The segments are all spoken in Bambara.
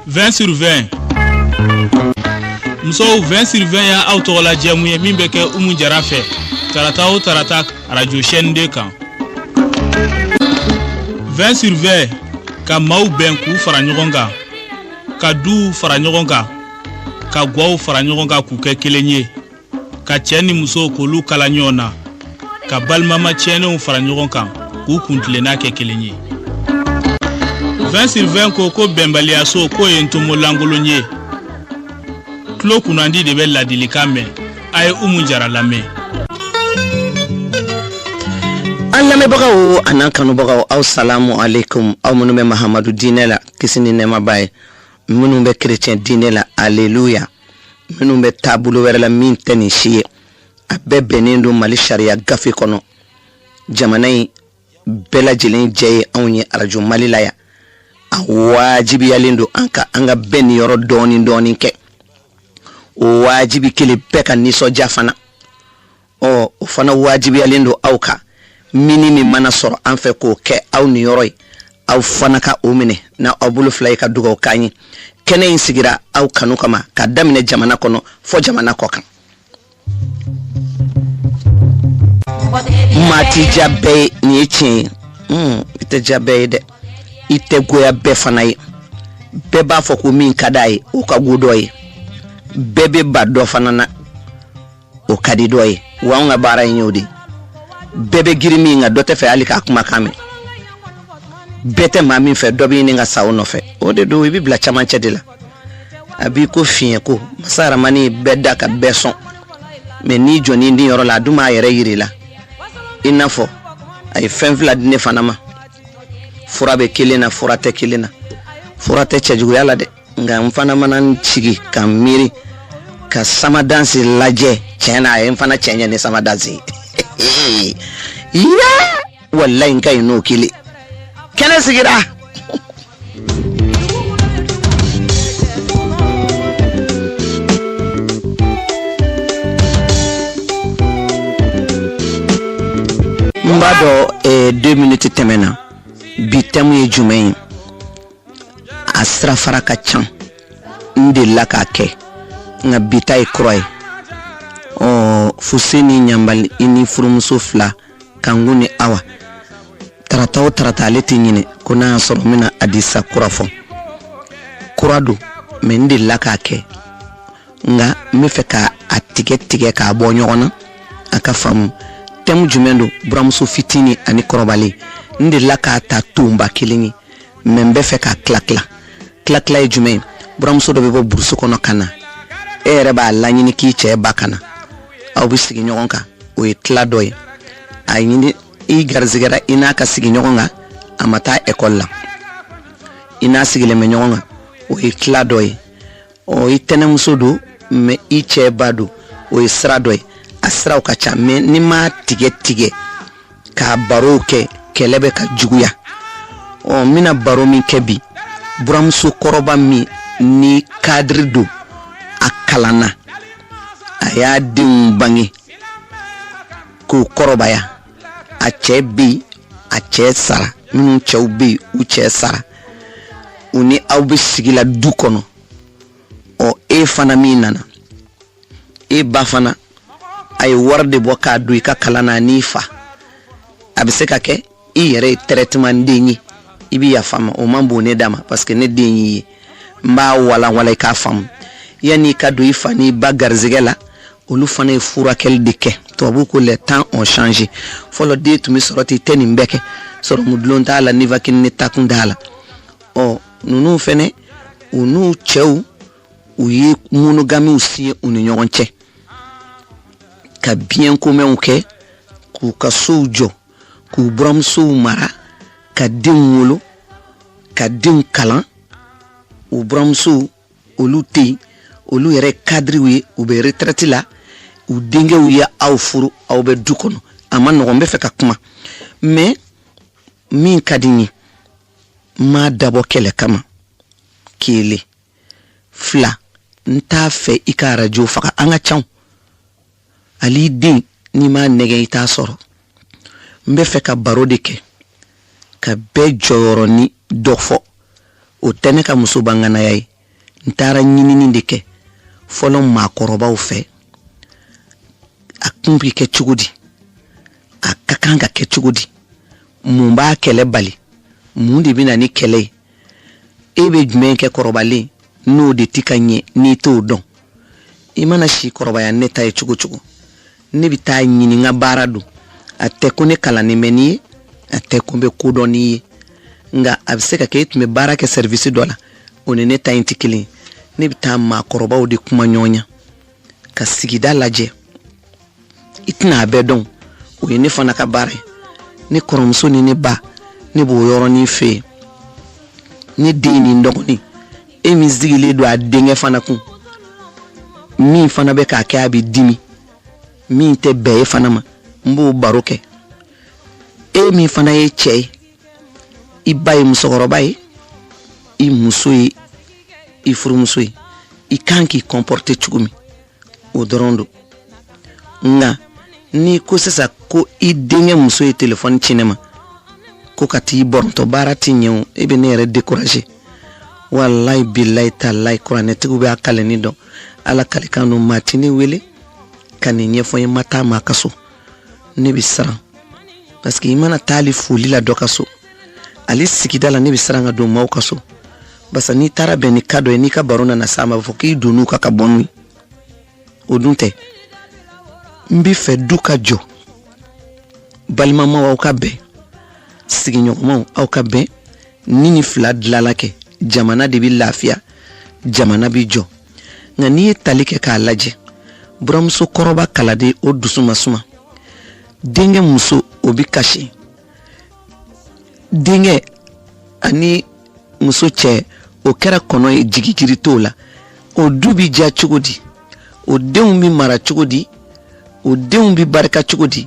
20 sur 20 muso 20 sur 20 ya auto la jamu ye min beke umu jarafe tarata o tarata radio chaîne de kan 20 sur 20 ka mau ben ku fara nyogonga ka du fara nyogonga ka gwaw fara nyogonga ku ke kelenye ka cheni muso ko lu kala nyona ka balmama chene fara nyogonga ku kuntle na ke kelenye 20 sur 20 ko bembali aso ko entomo langolonye klo kunandi de bella dilikame ay umu jara lame Allame bagawo anan kanu bagawo assalamu alaikum aw munume Muhammadu dinela kisini nema bay munume chrétien dinela alléluia munume tabulo werala min tani shiye abebe mali sharia gafi kono jamanai bela jilin jeye onye araju mali laya wajibi yalindo anga ben yoro doni ke wajibi kili peka niso jafana o fana wajibi yalindo auka minimi mana soro anfe ko ke au ni yoroi au fana ka umine na obulu flay ka dugo kanyi kene insigira au kanu kama ka damine jamana kono fo jamana kokan mati jabe ni echi ite jabe de ite goya be fanayi beba foko min kadai o ka gudoyi bebe baddo fanana o kadidoyi wanga bara nyodi bebe girimi nga dote fe alika kuma kame bete mami fe dobi ni nga sauno fe o de do bi bla chamanche de la abi ko fien ko masara mani bedda ka beson me ni joni ndi yoro la duma yere yiri la inafo ay fenvla dine fanama furabe kilena furate kilena furate chejugu yala de nga mfana manan chigi kamiri ka sama dansi laje chena ay mfana chenya ni sama dansi ya wallahi nkai no kili kene sigira mbado 2 minutes temena bitemu ye jumain asra faraka chan ndi laka ke nga bitai kroy o fusini nyambal ini furumuso fla kanguni awa tarata leti nyine kuna soro mina adisa kurafo kuradu me ndi laka ke nga mefeka atige ka bonyona aka fam temu jumendo buramuso fitini ani korobali ndi laka ta tumba kilingi membe feka klakla e jume buramuso do bebo bursu kono kana ere ba lanyini ki che bakana aw bisigi nyogonka o itla doy ay ni i garzigara ina ka sigi nyogonga amata ekolla ina sigile me nyogonga o itla doy o itene musodo me iche badu o isra doy asra o kacha me ni ma tige ka baroke kelebe ka juguya o mina baro mi kebi buramsu koroba mi ni kadrido akalana aya dimbangi ku koroba ya achebi ache sara minu cheubi uche sara uni awbi sigila dukono o e fana mi nana e bafana ay warde boka du ka kalana nifa abiseka ke i yere traitement dengi ibi ya fama o mambo ne dama parce que ne dengi mba wala ka fam yani ka do ifani bagar zigela olu fana fura kel dike to beaucoup les temps ont changé folo de tu mi soroti teni mbeke soro mudlon tala ni vakin ni takundala o nunu fene unu chew uyi monogami aussi unu nyonche ka bien commun ke ku kasujo ku bramsu mara ka dinwolo ka din kalan u bramsu oluti olu yere cadre wi u be retraite la u dinge u ya awfuru aw be dukono ama no gombe fe ka kuma mais min kadini ma dabo kele kama kile fla nta fe ikara jo faka anga chaw ali din ni ma nege ita soro mbe fe ka barodike ka be joro ni dofo o tene ka musubanga na yai ntara ɲinini de kɛ fɔlɔ maakɔrɔbaw fɛ a kun bi kɛ cogo di a ka kan ka kɛ cogo di mun b'a kɛlɛ bali mun de bɛna ni kɛlɛ ye e bɛ jumɛn kɛ kɔrɔbalen n'o de ti ka ɲɛ n'i t'o dɔn i mana si kɔrɔbaya ne ta ye cogo cogo ne bɛ taa ɲini n ka baara don a tɛ ko ne kalannen bɛ n'i ye a tɛ ko n bɛ ko dɔn n'i ye nka a bɛ se ka kɛ e tun bɛ baara kɛ service dɔ la o ni ne ta in tɛ kelen ye ne bɛ taa maakɔrɔbaw de kuma ɲɔgɔnya ka sigida lajɛ i tɛna a bɛɛ dɔn o ye ne fana ka baara ye ne kɔrɔmuso ni ne ba ne b'o yɔrɔnin fɛ yen ne den ni n dɔgɔnin e min sigilen don a denkɛ fana kun min fana bɛ k'a kɛ a bɛ dimi min tɛ bɛn e fana ma n b'o baro kɛ e min fana ye cɛ ye i ba ye musokɔrɔba ye i muso ye i furumuso ye i kan k'i comporter cogo min o dɔrɔn don nka ni ko sisan ko i denkɛ muso ye téléphone ci ne ma ko ka t'i bɔrɔntɔ baara ti ɲɛ o e bɛ ne yɛrɛ décourager wallahi billahi tallahi kuranɛtigiw bɛ a kaleni dɔn ala kalikan don maa ti ne wele ka nin ɲɛfɔ n ye ma taa maa ka so ne bɛ siran parce que i mana taa hali foli la dɔ ka so ale sigida la ne bɛ siran ka don maaw ka so basa n'i taara bɛn ni ka dɔ ye n'i ka baro nana s'a ma a bɛ fɔ k'i donn'u ka bɔ n'u ye o dun tɛ n bɛ fɛ du ka jɔ balimamaw aw ka bɛn sigiɲɔgɔnmaw aw ka bɛn ni fila dilala kɛ jamana de bɛ lafiya jamana bɛ jɔ nka n'i ye tali kɛ k'a lajɛ buramuso kɔrɔba kaladen o dusu ma suma denkɛ muso o bɛ kasi denkɛ ani muso cɛ o kɛra kɔnɔ ye jigijiri t'o la o du bɛ diya cogo di o denw bɛ mara cogo di o denw bɛ barika cogo di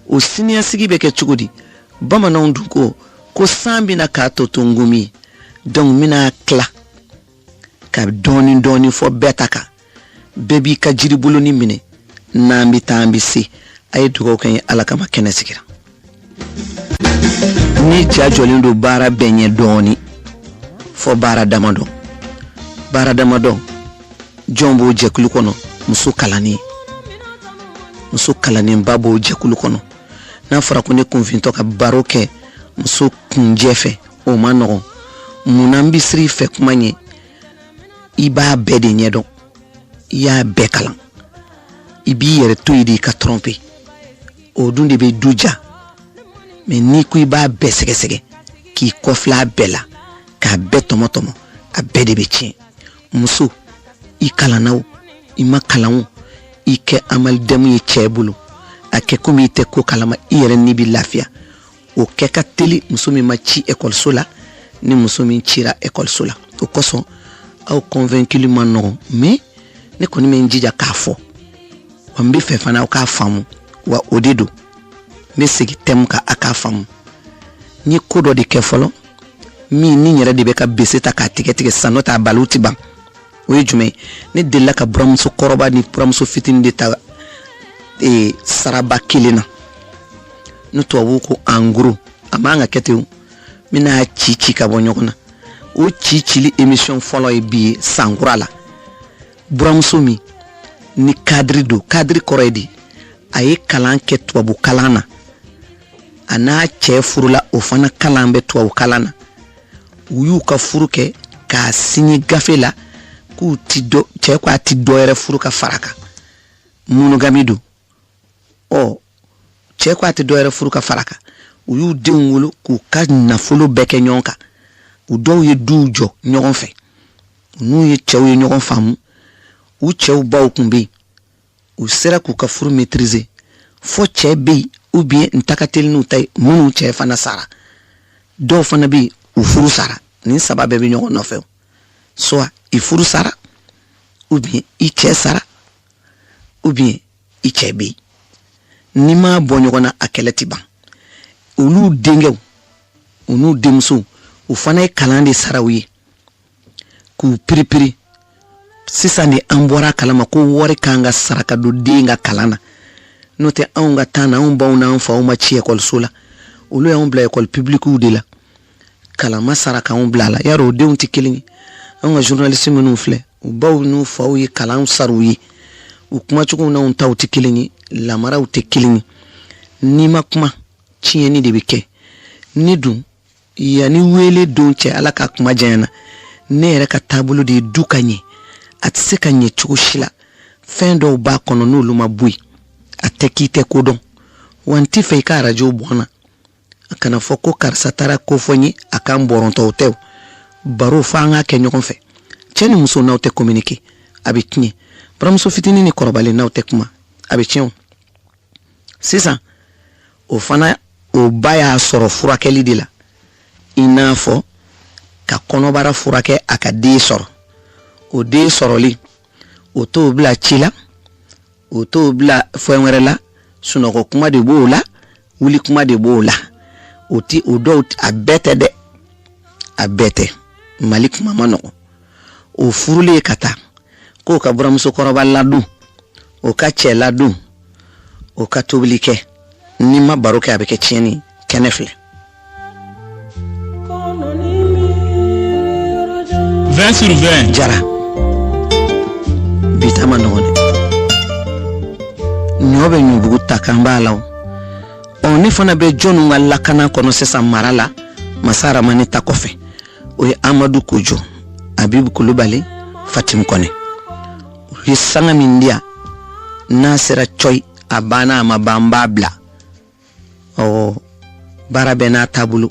o siniɲɛsigi bɛ kɛ cogo di bamananw dun ko san bɛna k'a tɔ to ngumi ye donc n bɛna tila ka dɔɔni dɔɔni fɔ bɛɛ ta kan bɛɛ b'i ka jiribolonin minɛ n'an bɛ taa an bɛ se a ye dugawu kɛ n ye ala kama kɛnɛ sigira ni ja jɔlen don baara bɛɛ ɲɛ dɔɔni fɔ baara damadɔ jɔn b'o jɛkulu kɔnɔ muso kalanenba b'o jɛkulu kɔnɔ n'a fɔra ko ne kunfintɔ ka baro kɛ muso kunjɛ fɛ o ma nɔgɔn munna n bɛ siri fɛ kuma ɲɛ i b'a bɛɛ de ɲɛdɔn i y'a bɛɛ kalan i b'i yɛrɛ to yen de i ka tromper o dun de bɛ du ja mais n'i ko i b'a bɛɛ sɛgɛsɛgɛ k'i kɔfilɛ a bɛɛ la k'a bɛɛ tɔmɔtɔmɔ a bɛɛ de bɛ tiɲɛ muso i kalanna o i ma kalan o i kɛ amalidɛmu ye cɛ bolo a kɛ komi i tɛ ko kalama i yɛrɛ ni bɛ lafiya o kɛ ka teli muso min ma ci ekɔliso la ni muso min cira ekɔliso la o kosɔn aw convainculi ma nɔgɔn mais ne kɔni bɛ n jija k'a fɔ wa n bɛ fɛ fana aw k'a faamu wa o de don n bɛ segin thème kan a k'a faamu n ye ko dɔ de kɛ fɔlɔ min ni yɛrɛ de bɛ ka bese ta k'a tigɛ sisan n'o tɛ a baliw tɛ ban o ye jumɛn ye ne delila ka buramuso kɔrɔba ni buramuso fitinin de ta saraba kelen na ne tubabuw ko en gros a man ka kɛ ten n bɛna ci ka bɔ ɲɔgɔn na o cili émission fɔlɔ ye bi ye sankura la buramuso min ni cadre do cadre kɔrɔ ye di a ye kalan kɛ tubabu kalan na a n'a cɛ furula o fana kalan bɛ tubabu kalan na u y'u ka furu kɛ k'a signé gafe la k'u ti dɔ cɛ ko a ti dɔ yɛrɛ furu ka fara kan monogami do cɛ ko a ti dɔ yɛrɛ furu ka fara kan u y'u denw wolo k'u ka nafolo bɛɛ kɛ ɲɔgɔn kan u dɔw ye duw jɔ ɲɔgɔn fɛ n'u ye cɛw ye ɲɔgɔn faamu u cɛw baw kun bɛ yen u sera k'u ka furu maîtriser fo cɛ bɛ yen ou bien n ta ka teli n'u ta ye minnu cɛ fana sara dɔw fana bɛ yen u furu sara nin saba bɛɛ bɛ ɲɔgɔn nɔfɛ soit i furu sara ou bien i cɛ sara ou bien i cɛ bɛ yen ni ma bɔ ɲɔgɔn na a kɛlɛ ti ban olu denkɛw u n'u denmusow u fana ye kalan de sara u ye k'u piripiri sisan de an bɔra kalama ko wari kan ka sara ka don den ka kalan na n'o tɛ anw ka temps na anw baw n'an faw ma ci ekɔliso la olu y'anw bila ekɔli publikiw de la kalan ma sara k'anw bila la yarɔ o denw tɛ kelen ye an ka journaliste minnu filɛ u baw n'u faw ye kalan saru ye u kuma cogo na un taw tɛ kelen ye lamaraw tɛ kelen ye ni ma kuma tiɲɛni de bɛ kɛ ni dun yani wele don cɛ ala ka kuma janyana ne yɛrɛ ka taabolo de du ka ɲɛ a tɛ se ka ɲɛ cogo si la fɛn dɔw b'a kɔnɔ n'olu ma bɔ yen a tɛ k'i tɛ ko dɔn wa n tɛ fɛ i ka arajo bɔnna a kana fɔ ko karisa taara ko fɔ n ye a k'an bɔrɔntɔw tɛ o baro fɔ an k'a kɛ ɲɔgɔn fɛ cɛ ni muso n'aw tɛ communiquer a bɛ tiɲɛ baramuso fitinin ni kɔrɔbalen n'aw tɛ kuma a bɛ tiɲɛ o sisan o fana o ba y'a sɔrɔ furakɛli de la i n'a fɔ ka kɔnɔbara furakɛ a ka den sɔrɔ o den sɔrɔli o t'o bila ci la o t'o bila fɛn wɛrɛ la sunɔgɔ kuma de b'o la wuli kuma de b'o la o ti o dɔw a bɛɛ tɛ dɛ a bɛɛ tɛ mali kuma ma nɔgɔ o furulen ka taa k'o ka buramuso kɔrɔba ladon o ka cɛ ladon o ka tobili kɛ ni ma baro kɛ a bɛ kɛ tiɲɛni kɛnɛ filɛ 20/20 jara bitama nɔgɔn ɲɔ bɛ ɲubugu ta kan b'a la o ne fana bɛ jɔnnu ka lakana kɔnɔ sisan mara la masa ramani ta kɔfɛ o ye amadu kojo abibu kulubali fatim kɔnɛ o ye sanga min diya n'a sera coy a banna a ma ban b'a bila baara bɛɛ n'a taabolo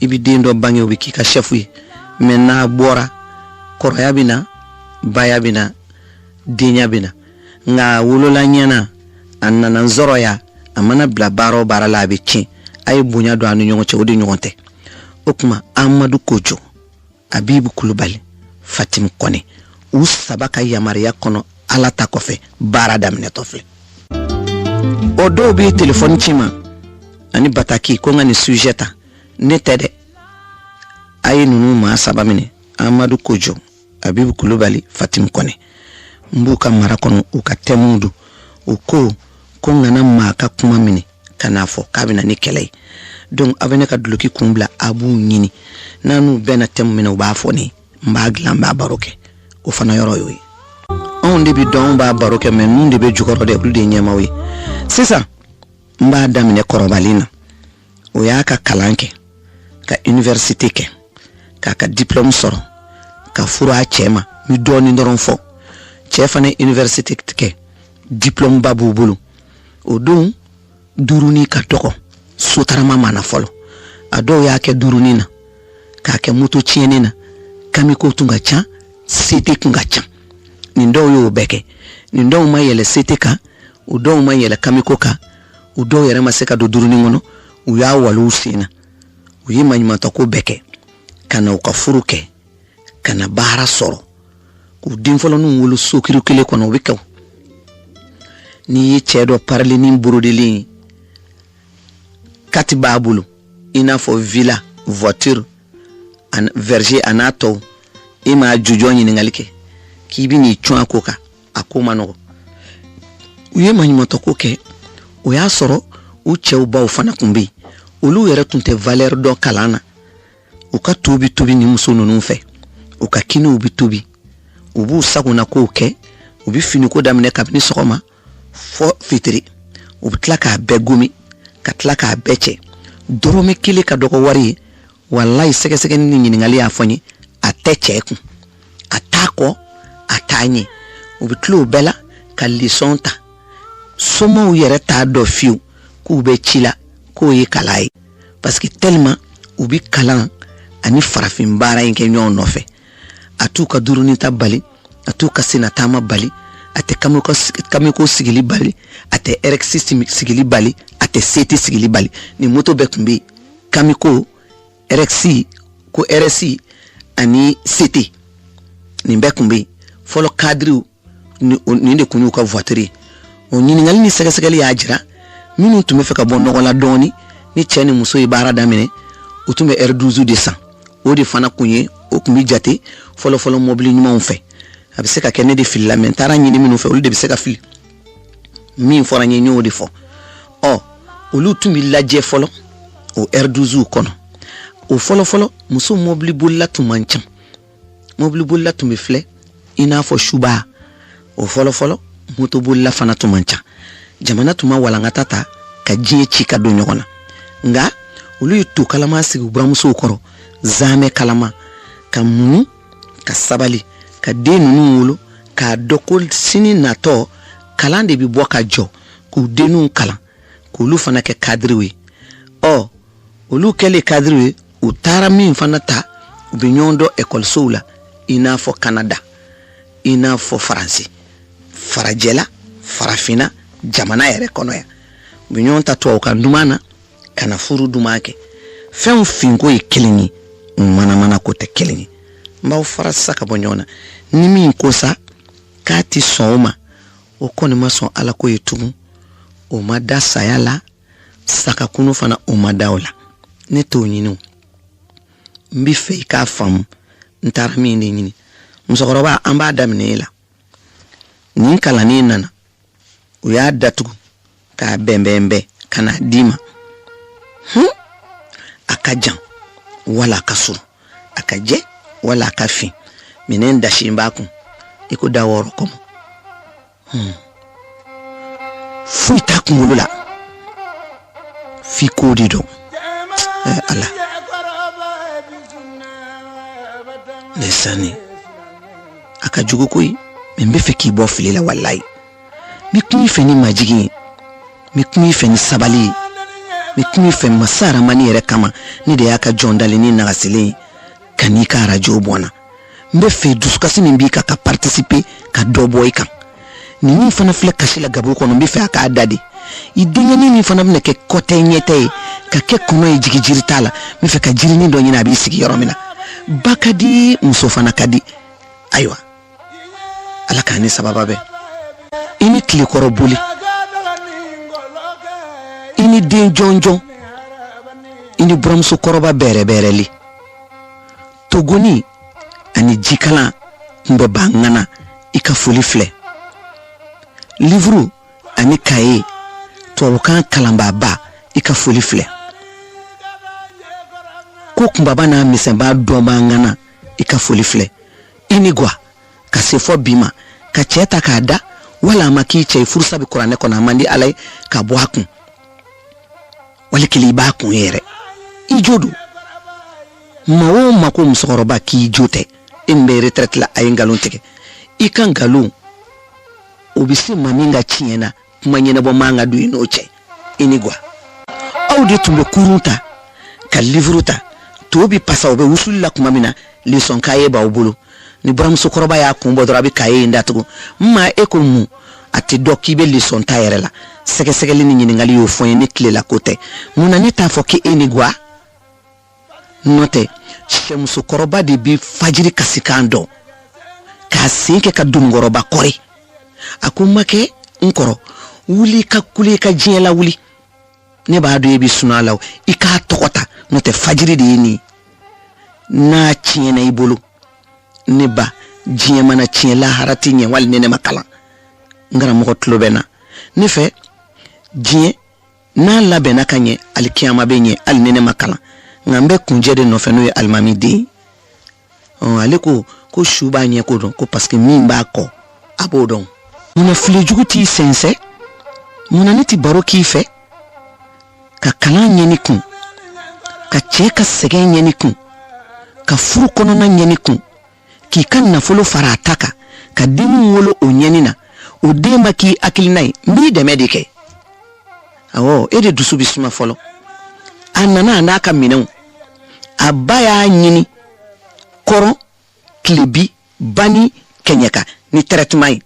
i bɛ den dɔ bange o bɛ k'i ka chef ye mais n'a bɔra kɔrɔya bɛ na baya bɛ na denya bɛ na nka wolola ɲɛna a nana nzɔrɔya a mana bila baara o baara la a bɛ tiɲɛ a ye bonya don a ni ɲɔgɔn cɛ o de ɲɔgɔn tɛ o kuma amadu kojo abibu kulubali fatim kɔnɛ u saba ka yamariya kɔnɔ ala ta kɔfɛ baara daminɛtɔ filɛ o dɔw bɛ telefɔni ci ma ani bataki ko n ka nin sujet ta ne tɛ dɛ a ye ninnu maa saba minɛ amadu kojo abibu kulubali fatim kɔnɛ n b'u ka mara kɔnɔ u ka tɛmɛw don u ko n kana maa ka kuma minɛ ka n'a fɔ k'a bɛ na ni kɛlɛ ye donc a bɛ ne ka duloki kun bila a b'u ɲini n'a n'u bɛɛ na tɛmɛ minɛ u b'a fɔ ne n b'a dilan n b'a baro kɛ o fana yɔrɔ y'o ye anw de bɛ dɔn anw b'a baro kɛ mais ninnu de bɛ jukɔrɔ dɛ olu de ye ɲɛmaaw ye sisan n b'a daminɛ kɔrɔbalen na o y'a ka kalan kɛ ka université kɛ k'a ka diplôme sɔrɔ ka furu a cɛ ma n bɛ dɔɔnin dɔrɔn fɔ cɛ fana ye université kɛ diplôme ba b'u bolo o don durunin ka dɔgɔ sotarama mana fɔlɔ a dɔw y'a kɛ durunin na k'a kɛ moto tiɲɛni na kamiko tun ka ca CT kun ka ca nin dɔw y'o bɛɛ kɛ nin dɔw ma yɛlɛ CT kan o dɔw ma yɛlɛ kamiko kan o dɔw yɛrɛ ma se ka don durunin kɔnɔ u y'a waliw sen na u ye maɲumantɔko bɛɛ kɛ ka na u ka furu kɛ ka na baara sɔrɔ k'u den fɔlɔ n'u wolo sokiri kelen kɔnɔ o bɛ kɛ n'i ye cɛ dɔ parili borodelen kati b'a bolo i n'a fɔ villa voiture verger a n'a tɔw i m'a jujɔ ɲininkali kɛ k'i bɛ n'i cun a ko kan a ko ma nɔgɔ u ye maɲumantɔko kɛ o y'a sɔrɔ u cɛw baw fana kun bɛ yen olu yɛrɛ tun tɛ valeur dɔn kalan na u ka to bɛ tobi ni muso ninnu fɛ u ka kiniw bɛ tobi u b'u sagona kow kɛ u bɛ finiko daminɛ kabini sɔgɔma fɔ fitiri u bɛ tila k'a bɛɛ gomi ka tila k'a bɛɛ cɛ dɔrɔmɛ kelen ka dɔgɔ wari ye walayi sɛgɛsɛgɛni ni ɲininkali y'a fɔ n ye a tɛ cɛ kun a t'a kɔ a t'a ɲɛ u bɛ tila o bɛɛ la ka leçon ta somɔgɔw yɛrɛ t'a dɔn fiyewu k'u bɛ ci la k'o ye kalan ye parce que tellement u bɛ kalan ani farafin baara in kɛ ɲɔgɔn nɔfɛ a t'u ka durunin ta bali a t'u ka senataama bali a tɛ kamiko sigili bali a tɛ RX sigili bali a tɛ CT sigili bali ni moto bɛɛ tun bɛ yen kamiko RX ko RSI ani CT nin bɛɛ tun bɛ yen fɔlɔ cadrew nin de kun y'u ka voiture ye o ɲininkali ni sɛgɛsɛgɛli y'a jira minnu tun bɛ fɛ ka bɔ nɔgɔ la dɔɔni ni cɛ ni muso ye baara daminɛ u tun bɛ R12 de san o de fana kun ye o kun bɛ jate fɔlɔfɔlɔ mobili ɲumanw fɛ a bɛ se ka kɛ ne de filila mais n taara ɲini minnu fɛ olu de bɛ se ka fili min fɔra n ye n y'o de fɔ olu tun bɛ lajɛ fɔlɔ o R12 kɔnɔ o fɔlɔfɔlɔ muso mobili bolila tun man ca mobile bolila tun bɛ filɛ i n'a fɔ suba o fɔlɔ moto bolila fana tun man ca jamana tun ma walankata ta ka diɲɛ ci ka don ɲɔgɔn na nga olu ye to kalama sigi buramusow kɔrɔ zaamɛ kalama ka munu ka sabali ka den ninnu wolo ka dɔko sini natɔ kalan de bi bɔ ka jɔ k'u denninw kalan k'olu fana kɛ kadiriw ye olu kɛlen kadiriw ye u taara min fana ta u bɛ ɲɔgɔn dɔn ekɔlisow la i n'a fɔ Canada i n'a fɔ Faransi farajɛla farafina jamana yɛrɛ kɔnɔ ya u bɛ ɲɔgɔn ta tubabukan duman na ka na furu duman kɛ fɛnw finko ye kelen ye manamana ko tɛ kelen ye n b'aw fara sisan ka bɔ ɲɔgɔn na ni min ko sa k'a ti sɔn o ma o kɔni ma sɔn ala ko ye tugun o ma da saya la sakakunu fana o ma da o la ne t'o ɲini o n bɛ fɛ i k'a faamu n taara min de ɲini musokɔrɔba an b'a daminɛ e la nin kalanin nana u y'a datugu k'a bɛnbɛnbɛn ka na d'i ma a ka jan wala a ka surun a ka jɛ wala a ka fin minɛn dasi b'a kun i ko da wɔɔrɔ kɔmɔ foyi t'a kunkolo la f'i k'o de dɔn ala lesani a ka jugu koyi mɛ n bɛ fɛ k'i bɔ fili la walayi n bɛ kuma i fɛ ni majigi ye n bɛ kuma i fɛ ni sabali ye n bɛ kuma i fɛ masa aramani yɛrɛ kama ne de y'a ka jɔn dalen ni nagasilen ye ka n'i ka arajo bɔnna n bɛ fɛ dusukasi min b'i kan ka participer ka dɔ bɔ i kan ni min fana filɛ kasi la gabu kɔnɔ n bɛ fɛ a k'a da de i denkɛnin min fana bɛna kɛ kɔtɛ ɲɛtɛ ye ka kɛ kɔnɔ ye jigi jiri t'a la n bɛ fɛ ka jirinin dɔ ɲini a b'i sigi yɔrɔ min na ba ka di muso fana ka di ayiwa ala k'a ni sababa bɛ i ni tilekɔrɔ boli i ni den jɔnjɔn i ni buramuso kɔrɔba bɛrɛbɛrɛli togoni ani jikalan kun bɛ ban ŋana i ka foli filɛ livre ani kaye tubabukan kalanbaaba i ka foli filɛ ko kunbaba n'a misɛnba dɔnba ŋana i ka foli filɛ i ni gwa ka se fɔ bi ma ka cɛ ta k'a da wala a ma k'i cɛ ye furusa bɛ kuranɛ kɔnɔ a man di ala ye ka bɔ a kun wali kelen i b'a kun yɛrɛ i jo don ma o ma ko musokɔrɔba k'i jo tɛ e min bɛ retraite la a ye nkalon tigɛ i ka nkalon o bɛ se maa min ka tiɲɛ na kuma ɲɛnabɔ man ka don i n'o cɛ i ni gwa aw de tun bɛ kurun ta ka livre ta to bi pasa o bɛ wusuli la kuma min na leçon kaye b'aw bolo ni buramusokɔrɔba y'a kun bɔ dɔrɔn a bɛ kaye in datugu ma e ko mun a tɛ dɔn k'i bɛ leçon ta yɛrɛ la sɛgɛsɛgɛli ni ɲininkali y'o fɔ n ye ne tilela ko tɛ mun na ne t'a fɔ k'e ni gwa n'o tɛ sɛmusokɔrɔba de bɛ fajiri kasi kan dɔn k'a sen kɛ ka dununkɔrɔba kɔri a ko n ma kɛ n kɔrɔ wuli ka kule ka diɲɛ la wuli ne b'a dɔn e bɛ sunɔgɔ la i k'a tɔgɔ ta n'o tɛ fajiri de ye nin n'a tiɲɛna i bolo ne ba diɲɛ mana tiɲɛ lahara tɛ ɲɛ wali ne ma kalan n karamɔgɔ tulo bɛ na ne fɛ diɲɛ n'a labɛnna ka ɲɛ alikiyama bɛ ɲɛ hali ne ma kalan nka n bɛ kunjɛ de nɔfɛ n'o ye alimami den ale ko su b'a ɲɛ ko dɔn ko parce que min b'a kɔ a b'o dɔn munna filijugu t'i sɛnsɛn munna ne ti baro k'i fɛ ka kalan ɲɛni kun ka cɛ ka sɛgɛn ɲɛni kun ka furu kɔnɔna ɲɛni kun k'i ka nafolo fara a ta kan ka denw wolo o ɲɛni na o den ba k'i hakilina ye n b'i dɛmɛ de kɛ awɔ e de dusu bɛ suma fɔlɔ a nana a n'a ka minɛnw a ba y'a ɲini kɔrɔ tilebi bani kɛɲɛka ni traitement ye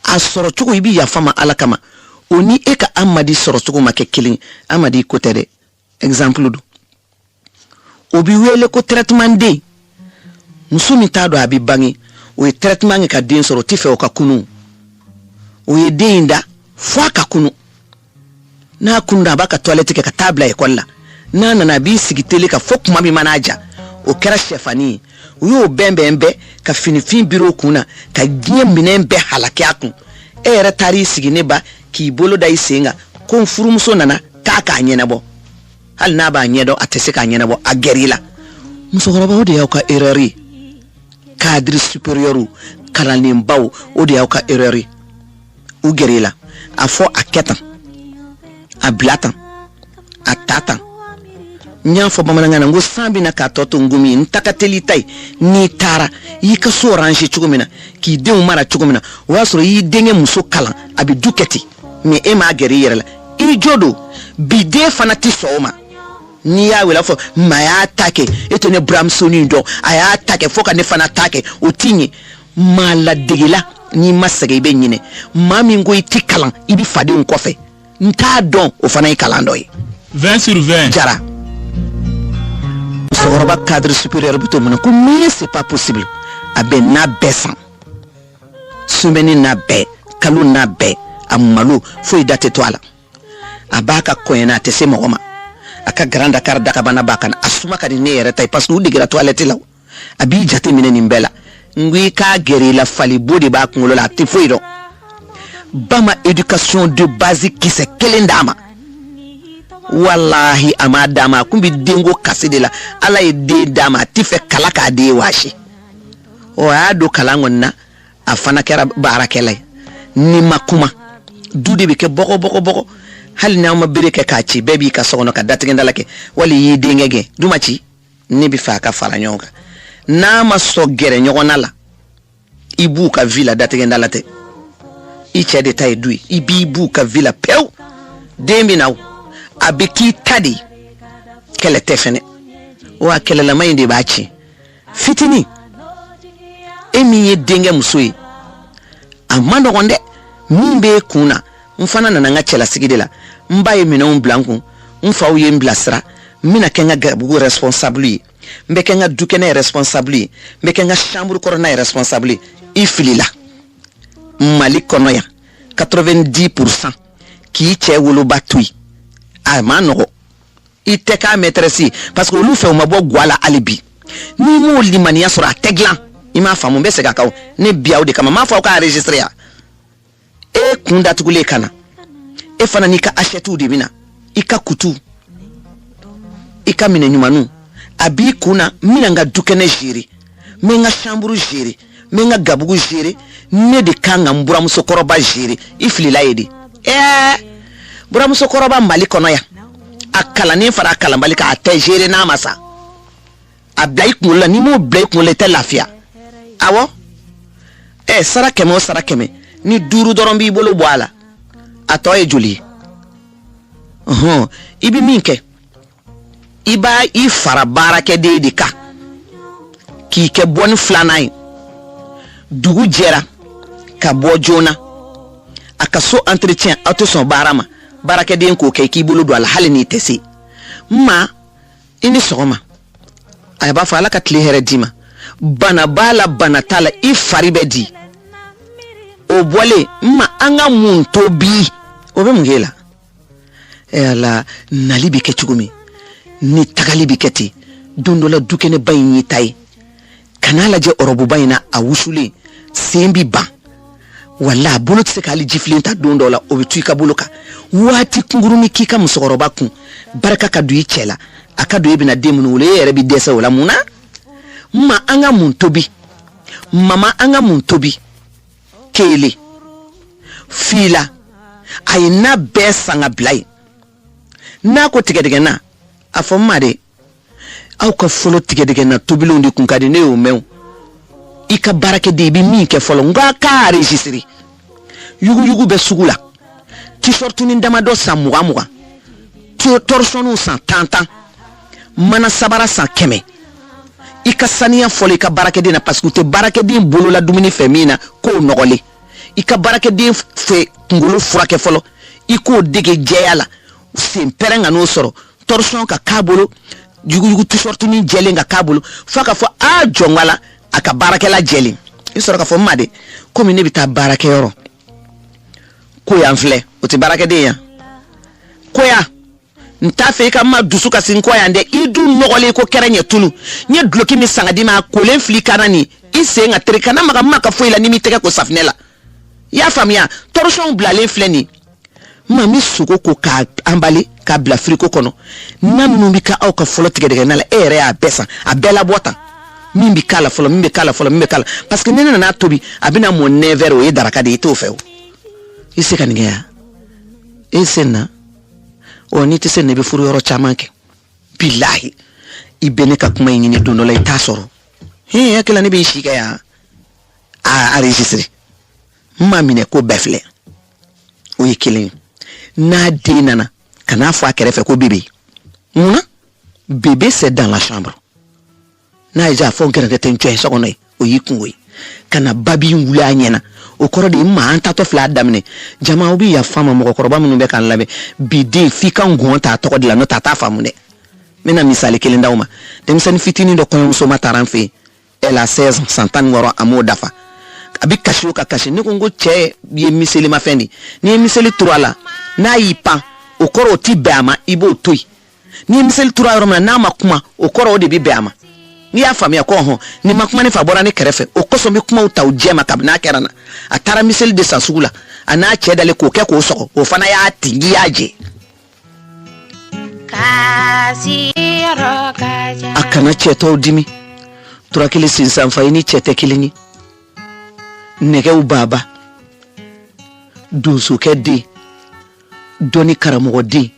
a sɔrɔ cogo i bi yafa ma ala kama o ni e ka amadi sɔrɔ cogo ma kɛ kelen amadi ko tɛ dɛ exemple do o bi wele ko traitement den muso min t'a dɔn a bi bange o ye traitement kɛ ka den sɔrɔ o tɛ fɛ o ka kunu o ye den in da fo a ka kunu n'a kunu a b'a ka toilette kɛ ka taa bila école la n'a nana a b'i sigi télé kan fo kuma min mana ja o kɛra sɛfani ye u y'o bɛn ka finifin biro kunna ka diɲɛ minɛn bɛɛ halaki a kun e yɛrɛ taar'i sigi ne ba k'i bolo da i sen kan ko n furumuso nana k'a ɲɛnabɔ hali n'a b'a ɲɛdɔn a tɛ se k'a ɲɛnabɔ a gɛrɛ i la musokɔrɔba o de y'aw ka erreur ye cadre supérieur kalanenbaw o de y'aw ka erreur u gɛrɛ la a fɔ a kɛ tan a bila tan a ta tan nya fɔ bamanankan na ngo san bina ka tɔ to ngumi ntaka teli tai ni tara yi ka so ranger cogo mina k'i denw mara cogo mina o y'a sɔrɔ i denkɛ muso kalan a bɛ du kɛti mais e m'a gɛrɛ i yɛrɛ la i jodo bi den fana ti sɔn o ma ni y'a wele fɔ ma y'a ta kɛ e to ne buramuso nin dɔn a y'a ta kɛ fo ka ne fana ta kɛ o ti ɲɛ maa ladegela n'i ma sɛgɛn i bɛ ɲinɛ maa min ko i ti kalan i bɛ fadenw kɔfɛ n t'a dɔn o fana ye kalan dɔ ye 20 sur 20 jara musokɔrɔba cadre supérieur bɛ to mun na ko mais c'est pas possible a bɛ n'a bɛɛ san sumɛni n'a bɛɛ kalo n'a bɛɛ a malo foyi da tɛ to a la a b'a ka kɔɲɛna a tɛ se mɔgɔ ma a ka Grand Dakar dakabana b'a kan a suma ka di ne yɛrɛ ta ye parce que u degera toilette la a b'i jate minɛ nin bɛɛ la n ko i k'a gɛrɛ i la falibo de b'a kunkolo la a tɛ foyi dɔn ba ma éducation de base kisɛ kelen d'a ma wallahi a m'a d'a ma a kun bɛ denko kasi de la ala ye den d'a ma a tɛ fɛ kala k'a den waasi o a y'a don kalan kɔni na a fana kɛra baarakɛla ye ni ma kuma du de bɛ kɛ bɔgɔ hali n'aw ma bere kɛ k'a ci bɛɛ b'i ka so kɔnɔ ka datigɛ dala kɛ wali y'i denkɛ gɛn du ma ci ne bɛ fɛ a ka fara ɲɔgɔn kan n'a ma sɔn gɛrɛ ɲɔgɔn na la i b'u ka vie la datigɛ dala tɛ i cɛ de ta ye du ye i b'i b'u ka vie la pewu den bɛ na a bɛ k'i ta de kɛlɛ tɛ fɛnɛ wa kɛlɛlama in de b'a ci fitinin e min ye denkɛ muso ye a ma nɔgɔn dɛ min bɛ kun na n fana nana n ka cɛlasigi de la n ba ye minɛnw bila n kun n faw ye n bilasira n bɛna kɛ n ka gabugu responsable ye n bɛ kɛ n ka dukɛnɛ responsable ye n bɛ kɛ n ka chambre kɔnɔna ye responsable ye i filila Mali kɔnɔ yan 90% k'i cɛ woloba to yen a ma nɔgɔ i tɛ k'a maîtresse parce que olu fɛ u ma bɔ gwa la hali bi n'i m'o limaniya sɔrɔ a tɛ dilan i m'a faamu n bɛ segin a kan ne bi aw de kama n m'a fɔ aw ka enregistrer ya e kun datugulen kana e fana n'i ka assiette de bina i ka kutu i ka minɛ ɲumanu a b'i kun na n bɛna n ka dukɛnɛ gérer n bɛ n ka chambre gérer n bɛ n ka gabugu gérer ne de kan ka n buramuso kɔrɔba gérer i filila ye de buramuso kɔrɔba Mali kɔnɔ yan a kalannen fara a kalanbali kan a tɛ gérer n'a ma sa a bila i kunkolo la n'i m'o bila i kunkolo la i tɛ lafiya awɔ sara kɛmɛ o sara kɛmɛ ni 5 dɔrɔn b'i bolo bɔ a la a tɔ ye joli ye i bɛ min kɛ i b'a i fara baarakɛden de kan k'i kɛ bɔni filanan ye dugu jɛra ka bɔ joona a ka so entretien aw tɛ sɔn baara ma baarakɛden k'o kɛ i k'i bolo don a la hali n'i tɛ se ma i ni sɔgɔma a b'a fɔ ala ka tile hɛrɛ d'i ma bana b'a la bana t'a la i fari bɛ di o bɔlen ma an ka mun to bi o bɛ mun kɛ la ala nali bɛ kɛ cogo min ni tagali bɛ kɛ ten don dɔ la dukɛnɛba in y'i ta ye kana lajɛ ɔrɔbuba in na a wusulen sen bi ban wala a bolo tɛ se k'ale jifilen ta don dɔ la o bɛ to i ka bolo kan waati kunkurunin k'i ka musokɔrɔba kun barika ka don i cɛ la a ka don e bɛna den minnu wolo e yɛrɛ bɛ dɛsɛ o la mun na ma an ka mun tobi mama an ka mun tobi kele fila a ye na bɛɛ san ka bila ye n'a ko tigɛdɛgɛna a fɔ n ma de aw ka fɔlɔ tigɛdɛgɛna tobilenw de kun ka di ne y'o mɛn i ka baarakɛden i bɛ min kɛ fɔlɔ n ko a k'a enregistrer yuguyugu bɛ sugu la t-shirtinin damadɔ san 20 torchonniw san 10 mana sabara san 100 i ka saniya fɔlɔ i ka baarakɛden na parce que u tɛ baarakɛden bolo la dumuni fɛ min na k'o nɔgɔlen i ka baarakɛden fɛ kunkolo furakɛ fɔlɔ i k'o dege jɛya la sen pɛrɛn ka n'o sɔrɔ torchon ka k'a bolo yuguyugu t-shirtinin jɛlen ka k'a bolo fo a ka fɔ a jɔngala a ka baarakɛla jɛlen i sɔrɔ ka fɔ n ma de komi ne bɛ taa baarakɛyɔrɔ ko yan filɛ o tɛ baarakɛden yan ko yan n t'a fɛ i ka ma dusu kasi n kɔ yan dɛ i dun nɔgɔlen ko kɛra ɲɛ tulu n ye duloki min san ka d'i ma a kolen fili kana nin i sen ka teri kana maga ma ka foyi la ni m'i tɛgɛ ko safinɛ la i y'a faamuya torchon bilalen filɛ nin ma mi sogo ko k'a emballé k'a bila frigo kɔnɔ na minnu bɛ ka aw ka fɔlɔ tigɛdɛgɛna la e yɛrɛ y'a bɛɛ san a bɛɛ labɔ tan min bi kala folo parce que nene na tobi abina mo never o daraka de to fe o ise kan ngeya esena o ni tise ne be furu yoro chamanke billahi ibene ka kuma yini do no lay tasoro he yakela ne be shika ya a registre mamine ko befle o yekele na dinana kana fo akere fe ko bébé muna bébé c'est dans la chambre na ja fo ngere de tenche so kono o yikunwe kana babi wula nyena o koro de ma anta to fla damne jama obi ya fama mo koro ba munu be kan labe bidi fika ngonta to ko de la no tata famune mena misale kele ndawma dem sen fitini do kono so mataran fe elle a 16 ans santan ngoro amo dafa abi kashi ka kashi ne ko ngo che bi misele ma fendi ni misele 3 la na yipa o koro ti beama ibo toy ni misele 3 ro na makuma o koro de bi beama ni ya famia ko ho ni makuma ne fabora ne kerefe o koso me kuma uta ujema kabna kerana atara misele de sasugula ana che dale ko ke ko so o fana ya tingi yaje akana cheto dimi turakile sinsan fayini chete kilini nege ubaba dusu kedi doni karamogo di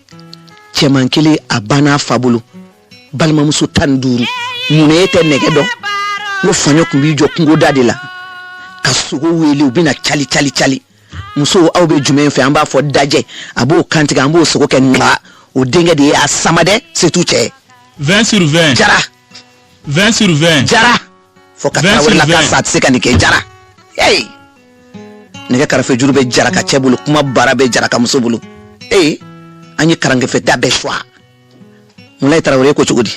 chemankili abana fabulu balma musu tanduru munete nege do no fanyo kumbi jo kungo dadila kasugo weli ubina chali muso awbe jumen fe amba fo daje abo kantiga ambo soko kenga o dengue de asamade c'est tout che 20 sur 20 jara 20 sur 20 jara fo ka tawla ka sat sekani ke jara hey nega karafe jurube jara ka chebulu kuma barabe jara ka musobulu anyi karange fe dabe shwa mulai tarawre ko chugudi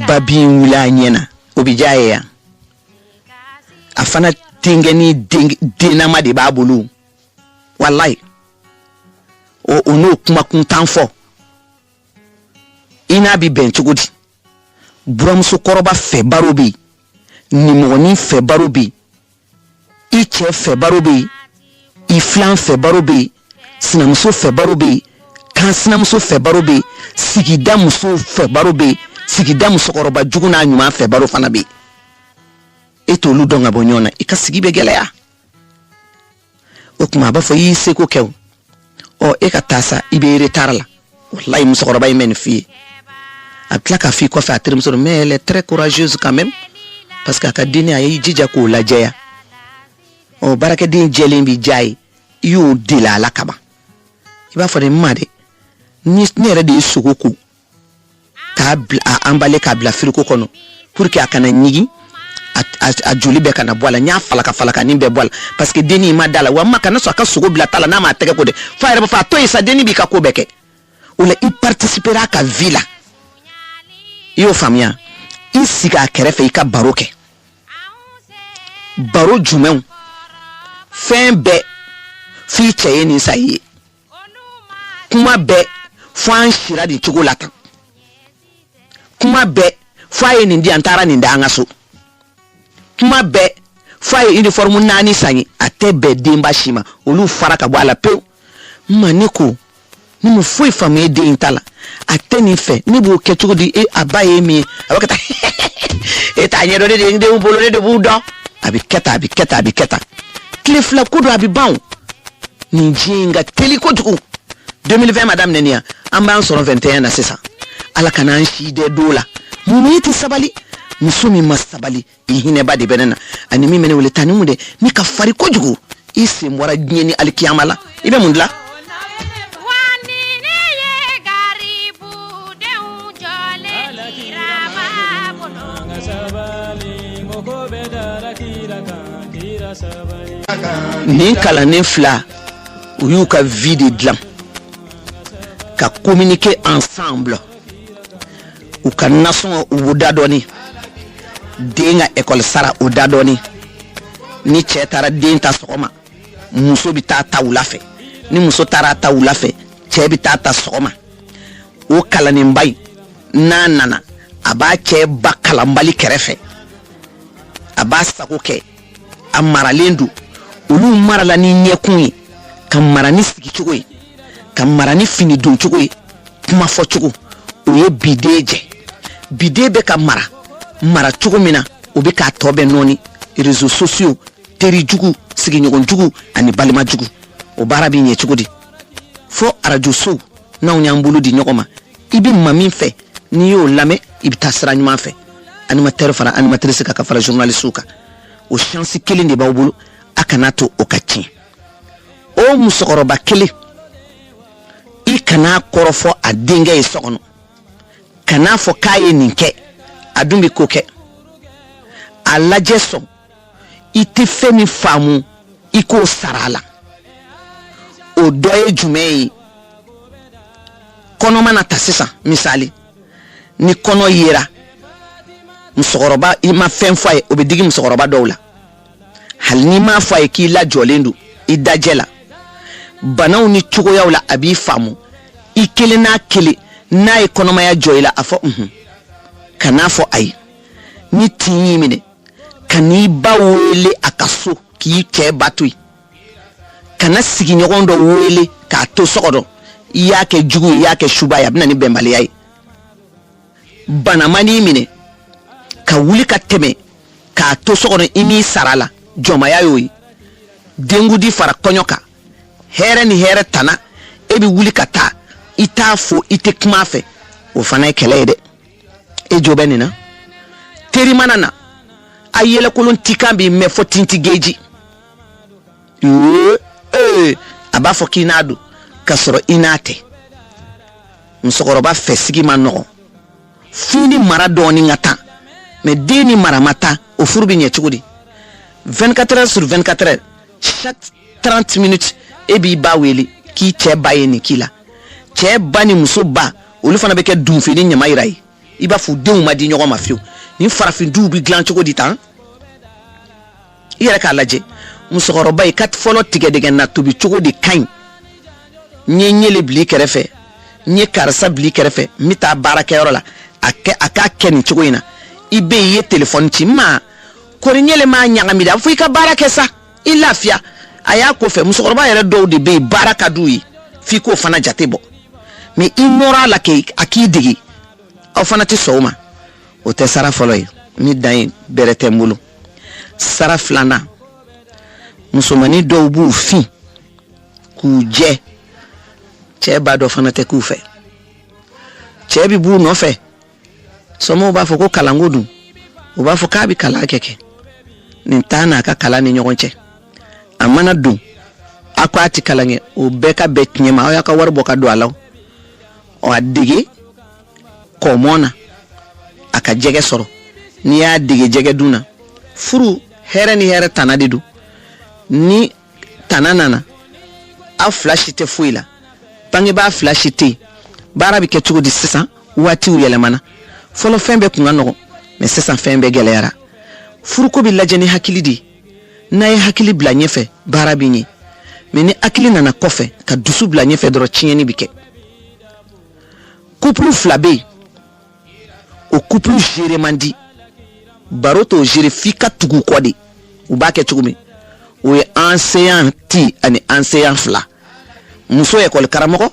babi wula nyena obijaye ya afana tingeni dinama de babulu wallahi o ono kuma kuntanfo ina bi ben chugudi buramso koroba fe barobi ni moni fe barobi iche fe barobi iflan fe barobi sinamso fe barobi kan sinamso fe barobi sigida muso fe barobi sigida muso koroba juguna nyuma fe baro fana bi eto lu donga bonyona ikasigibe gelea okuma ba fo yi seko kew o ekatasa ibere tarala wallahi muso koroba imen fi atla ka fi ko fa atrim so mais elle est très courageuse quand même parce que akadini ayi jija ko la jeya o baraka din jelimbi jay yu dila la kaba iba fo de made ni nere de sugoku ka ambale ka bla firiko kono pour que akana nyigi a joli be kana boala nya falaka ni be boala parce que deni ma dala wa makana so aka sugo bla tala na ma tege ko de fa reba fa to isa deni bi ka ko beke ou le il participera ka villa yo famia isika kerefe ka baroke baro jumen fembe fi cheye ni sayi kuma be fan shira di chocolate kuma be faye ni ndi antara ni ndanga so kuma be faye uniforme nani sanyi atebe dimba shima olu faraka bwala pe maniko ni mu foi famille de intala ateni fe ni bu kechugo di abaye mi abakata etanyero de umbolo de budo abiketa klefla kudo abibaw ni jinga teliko juku 2020 madame nenia amba soro 21 na sesa ala kana shi de dola muniti sabali musumi masabali ihine badi benena ani mimi ne wole tani mude ni ka fari ko jugu isi mwara nyeni alkiyamala ibe mundla nin kala nin fla ou yu ka vide dlam ka communiquer ensemble ou ka nason ou dadoni denga école sara ou dadoni ni chetara denta soma muso bi tata ulafe ni muso tara ta ulafe chebi tata soma o kala nin bay nanana aba che bakala mbali kerefe aba sakoke amara lendu ulu mara la ni nyekun kamara ni sigi chugoi kamara ni fini don chugoi kuma fo chugo oye bideje bide be ka mara cogo mina o be ka tobe noni réseaux sociaux teri jugu sigi ɲɔgɔn jugu ani balima jugu o baara bi ɲɛ cogo di fo radio so n'anw y'an bolo di ɲɔgɔn ma i bi ma min fɛ n'i y'o lamɛn i bi taa sira ɲuman fɛ animateur fara animatrice ka fara journaliste kan o chance kelen de b'aw bolo a kana to o ka tiɲɛ o musokɔrɔba kelen i kana kɔrɔfɔ a denkɛ ye so kɔnɔ kana fɔ k'a ye nin kɛ a dun bi ko kɛ a lajɛ sɔn i tɛ fɛn min faamu i k'o sara la o dɔ ye jumɛn ye kɔnɔ mana ta sisan misali ni kɔnɔ yera musokɔrɔba i ma fɛn fɔ a ye o bɛ digi musokɔrɔba dɔw la hali n'i m'a fɔ a ye k'i lajɔlen don i dajɛ la banaw ni cogoyaw la a b'i faamu i kelen n'a kelen n'a ye kɔnɔmaya jɔ i la a fɔ kan'a fɔ a ye ni tin y'i minɛ ka n'i ba wele a ka so k'i cɛ ba to yen kana sigiɲɔgɔn dɔ wele k'a to so kɔnɔ i y'a kɛ jugu ye i y'a kɛ suba ye a bɛna ni bɛnbaliya ye bana ma n'i minɛ ka wuli ka tɛmɛ k'a to so kɔnɔ i m'i sara la jɔnmaya y'o ye dengudi fara kɔɲɔ kan hɛrɛ ni hɛrɛ tana e bi wuli ka taa i t'a fɔ i tɛ kuma fɛ o fana ye kɛlɛ ye dɛ e jo bɛ nin na teri mana na a yɛlɛkolon tikan b'i mɛn fɔ tinti geji a b'a fɔ k'i n'a don ka sɔrɔ i n'a tɛ musokɔrɔba fɛ sigi ma nɔgɔ fini mara dɔɔni ka taa mais den ni mara ma taa o furu bɛ ɲɛ cogo di 24 heures sur 24 heures chaque 30 minutes e b'i ba wele k'i cɛ ba ye nin k'i la cɛ ba ni muso ba olu fana bɛ kɛ dunfini ɲama yira ye i b'a fɔ denw ma di ɲɔgɔn ma fiyewu ni farafin duw bi dilan cogo di tan i yɛrɛ k'a lajɛ musokɔrɔba ye ka fɔlɔ tigɛdɛgɛ na tobi cogo de ka ɲi n ye ɲele bili kɛrɛfɛ n ye karisa bili kɛrɛfɛ n bɛ taa baarakɛyɔrɔ la a k'a kɛ nin cogo in na i bɛ yen i ye telefɔni ci ma kori ɲele m'a ɲagami de a fɔ i ka baara kɛ sa i lafiya a y'a ko fɛ musokɔrɔba yɛrɛ dɔw de bɛ yen baara ka d'u ye f'i k'o fana jate bɔ mais i nɔrɔ a la a k'i dege aw fana tɛ sɔn o ma o tɛ sara fɔlɔ ye ni dan ye bɛrɛ tɛ n bolo sara filanan musomanin dɔw b'u fin k'u jɛ cɛ b'a dɔ fana tɛ k'u fɛ cɛ bi b'u nɔfɛ somɔgɔw b'a fɔ ko kalanko dun u b'a fɔ k'a bɛ kalan kɛ nin t'a n'a ka kalan ni ɲɔgɔn cɛ a mana dun a ko a tɛ kalan kɛ o bɛɛ ka bɛn tiɲɛ ma aw y'a ka wari bɔ ka don a la a dege kɔmɔ na a ka jɛgɛ sɔrɔ n'i y'a dege jɛgɛ dun na furu hɛrɛ ni hɛrɛ tana de don ni tana nana aw fila si tɛ foyi la bangebaa fila si tɛ yen baara bɛ kɛ cogo di sisan waatiw yɛlɛmana fɔlɔ fɛn bɛɛ kun ka nɔgɔn mais sisan fɛn bɛɛ gɛlɛyara furuko bɛ lajɛ ni hakili de ye n'a ye hakili bila ɲɛfɛ baara bɛ ɲɛ mais ni hakili nana kɔfɛ ka dusu bila ɲɛfɛ dɔrɔn tiɲɛni bɛ kɛ couple fila bɛ yen o couple gérer man di baro t'o gérer f'i ka tugu kɔ de u b'a kɛ cogo min o ye enseignant ani enseignant fila muso école karamɔgɔ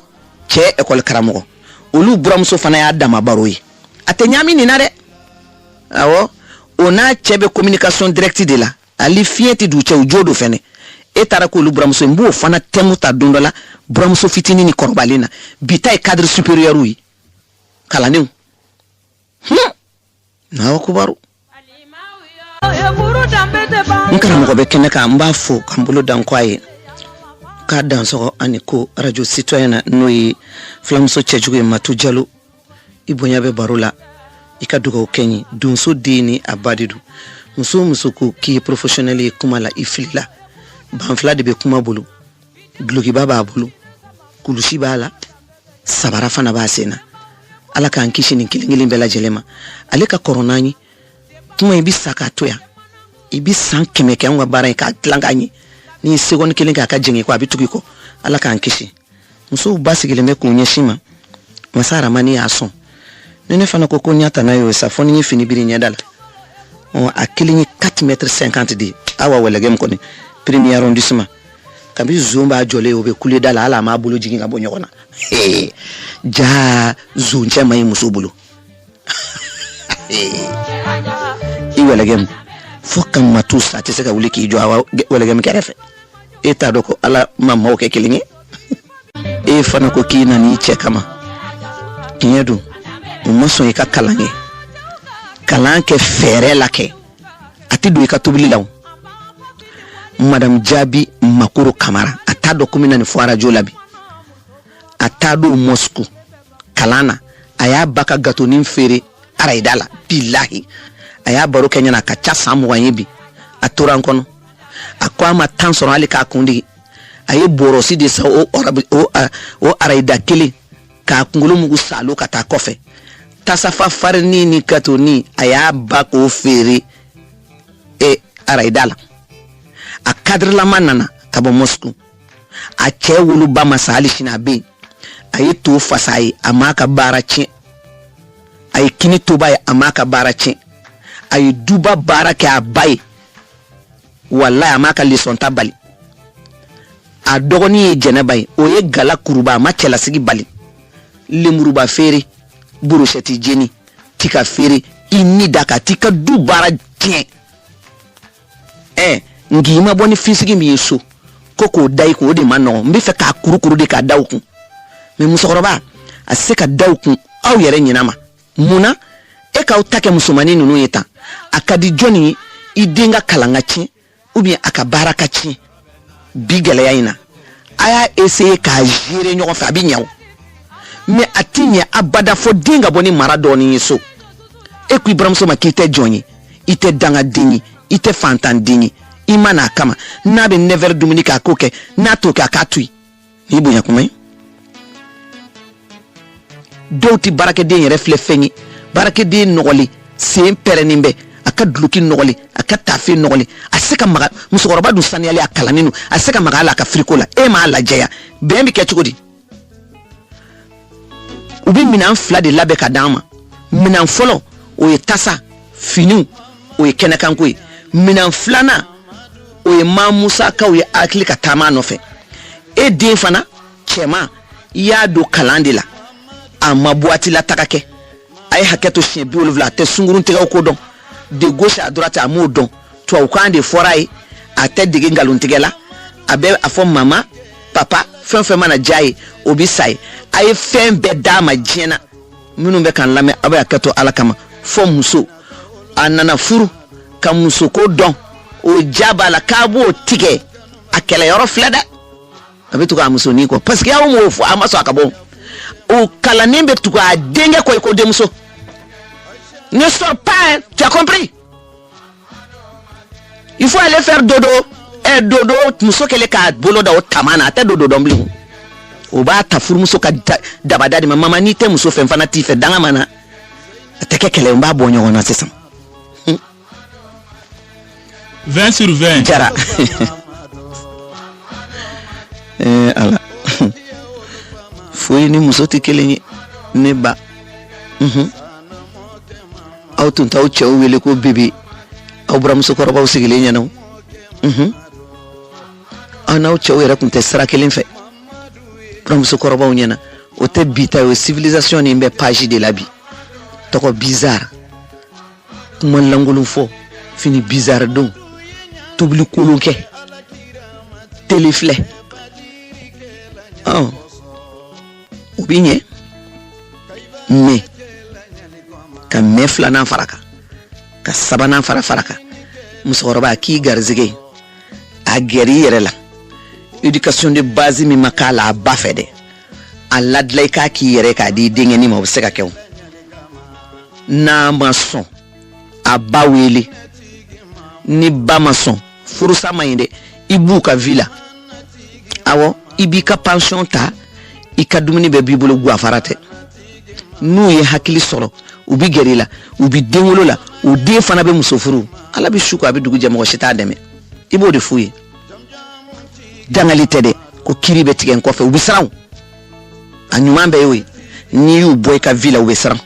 cɛ école karamɔgɔ olu buramuso fana y'a dama baro ye a tɛ ɲami nin na dɛ awɔ o n'a cɛ bɛ communication directe de la ali fiɲɛ tɛ du cɛ u jo do fɛnɛ e taara k'olu buramuso n b'o fana thème ta don dɔ la buramuso fitinin ni kɔrɔbalen na bi ta ye cadre supérieur ye kalandenw n'aw kubaru n karamɔgɔ bɛ kɛnɛ kan n b'a fɔ k'an bolo dan kɔ a ye k'a dansɔgɔ ani ko radio citoyen na n'o ye filamuso cɛjugu ye Matu Jalo i bonya bɛ baro la i ka dugawu kɛ n ye donso den ni a ba de don muso o muso ko k'i ye professionnel ye kuma la i filila banfila de bɛ kuma bolo dulokiba b'a bolo kulusi b'a la sabara fana b'a sen na ala k'an kisi nin kelen kelen bɛɛ lajɛlen ma ale ka kɔrɔ n'an ye kuma i bi sa k'a to yan i bi san 100 kɛ an ka baara in k'a dilan k'a ɲɛ ni seconde kelen k'a ka jɛngɛ kɔ a bɛ tugu i kɔ ala k'an kisi musow ba sigilen bɛ k'u ɲɛsin ma masa Aramani y'a sɔn ni ne fana ko n y'a ta n'a ye sa fɔ ni n ye fini biri ɲɛda la a kelen ye 4,50 m de ye awa wɛlɛgɛ min kɔni premier arrondissement kabi zon b'a jɔlen o bɛ kule da la ala a m'a bolo jigin ka bɔ ɲɔgɔn na ja zon cɛ man ɲi muso bolo I welegem fo kam matu sa te se ka wuli ki jo awa welegem kerefe e ta doko ala mamma o ke kelinge e fana ko ki na ni che kama kinyedu mo so e ka kalange kalan ke fere la ke ati do e ka tubili law madame Jabi Makuru Kamara atado kumina ni fuara jolabi atado Moscow kalana aya baka gatonin fere araidala billahi aya baro kenya na kacha samu wanyebi atura nkono akwa ma tansoro ali ka kundi aye borosi de sa o araida kele ka kungulu mugu salo kata kofe tasafa farni ni katoni aya bako fere araidala a cadre la manana kabo Moscow a che wulu ba masali shina be ayi to fasai amaka barachi ayi kini to bay amaka barachi ayi duba barake abai wallahi amaka lison tabali a dogoni jene bay o ye gala kuruba ma chela sigi bali lemuruba fere burusheti jeni tika fere inni daka tika du bara tien ngima boni fisigi mi yeso koko dai ko de mano mbi fe ka kurukuru de ka dawku me musokoroba aseka dawku aw yere nyinama muna e ka utake musumani nunu yeta akadi joni idenga kalangachi ubi akabara kachi bigale yaina aya essayer ka jire nyoko fa bi nyaw me atinya abada fo dinga boni maradoni yeso e ku Ibrahim so makite joni ite danga dini ite fantan dini imana kama na be never dominika koke na to ka katui ibu ya kumai doti barake de refle fenyi barake de nogoli sem perenimbe aka dluki nogoli aka tafi nogoli aseka maga musokoroba du saniali akalaninu aseka maga ala ka frikola e ma ala jaya bembi ke chukudi ubi minan fla de labe kadama minan folo o yetasa finu o yekena kankoi minan flana o ma Musa ka o akli ka tama no fe e din fana chema ya do kalandila amma boati la takake ay haketo chien bi oluvla te sungurun te ko don de gauche à droite à modon to o kan de forai a te de ngalun tigela abe afo mama papa fen mana jai obi sai ay fen be dama jena minu be kan lame abe haketo alakama fo muso anana furu kam muso ko don o jabala kabo tike akele yoro fleda abitu ka musoni ko parce que ya mo fu amaso akabo o kala nimbe tu ka denge ko de muso ne sors pas, tu as compris? Il faut aller faire dodo e dodo muso kele ka bolo da o tamana ate dodo dombli o ba ta furu muso ka dabada di mama ni te muso fe mfana ti fe danga mana ateke kele mba bonyo na sesam 20 sur 20. Jara. Ala. Foi ni musoti kelenye ne ba. Autun taw chew wele ko bebe. Aw bram so ko rabaw sigile nyanaw. Anaw chew era kunte sara kelen fe. Bram so ko rabaw nyana. O te bita o civilisation ni mbe page de la bi. Toko bizarre. Kuma langulu fo fini bizarre donc. Tubli kulunke telefle ubinye me ka mefla na faraka ka sabana faraka musoroba ki garzige a geri yerela éducation de base mi makala bafede aladlay ka ki yere ka di dingeni mo seka kew na mason abawele ni bamason furusa mayinde ibuka villa awo ibika pension ta ikadumuni be bibulu guafarate nu ye hakili soro ubi gerila ubi dengolo la u de fana be musofuru ala bi shuko abi dugu jamo shita deme ibo de fuye dangalite de ko kiribe tigen ko fe ubi saraw anyuma be yoy ni yu boy ka villa ubi saraw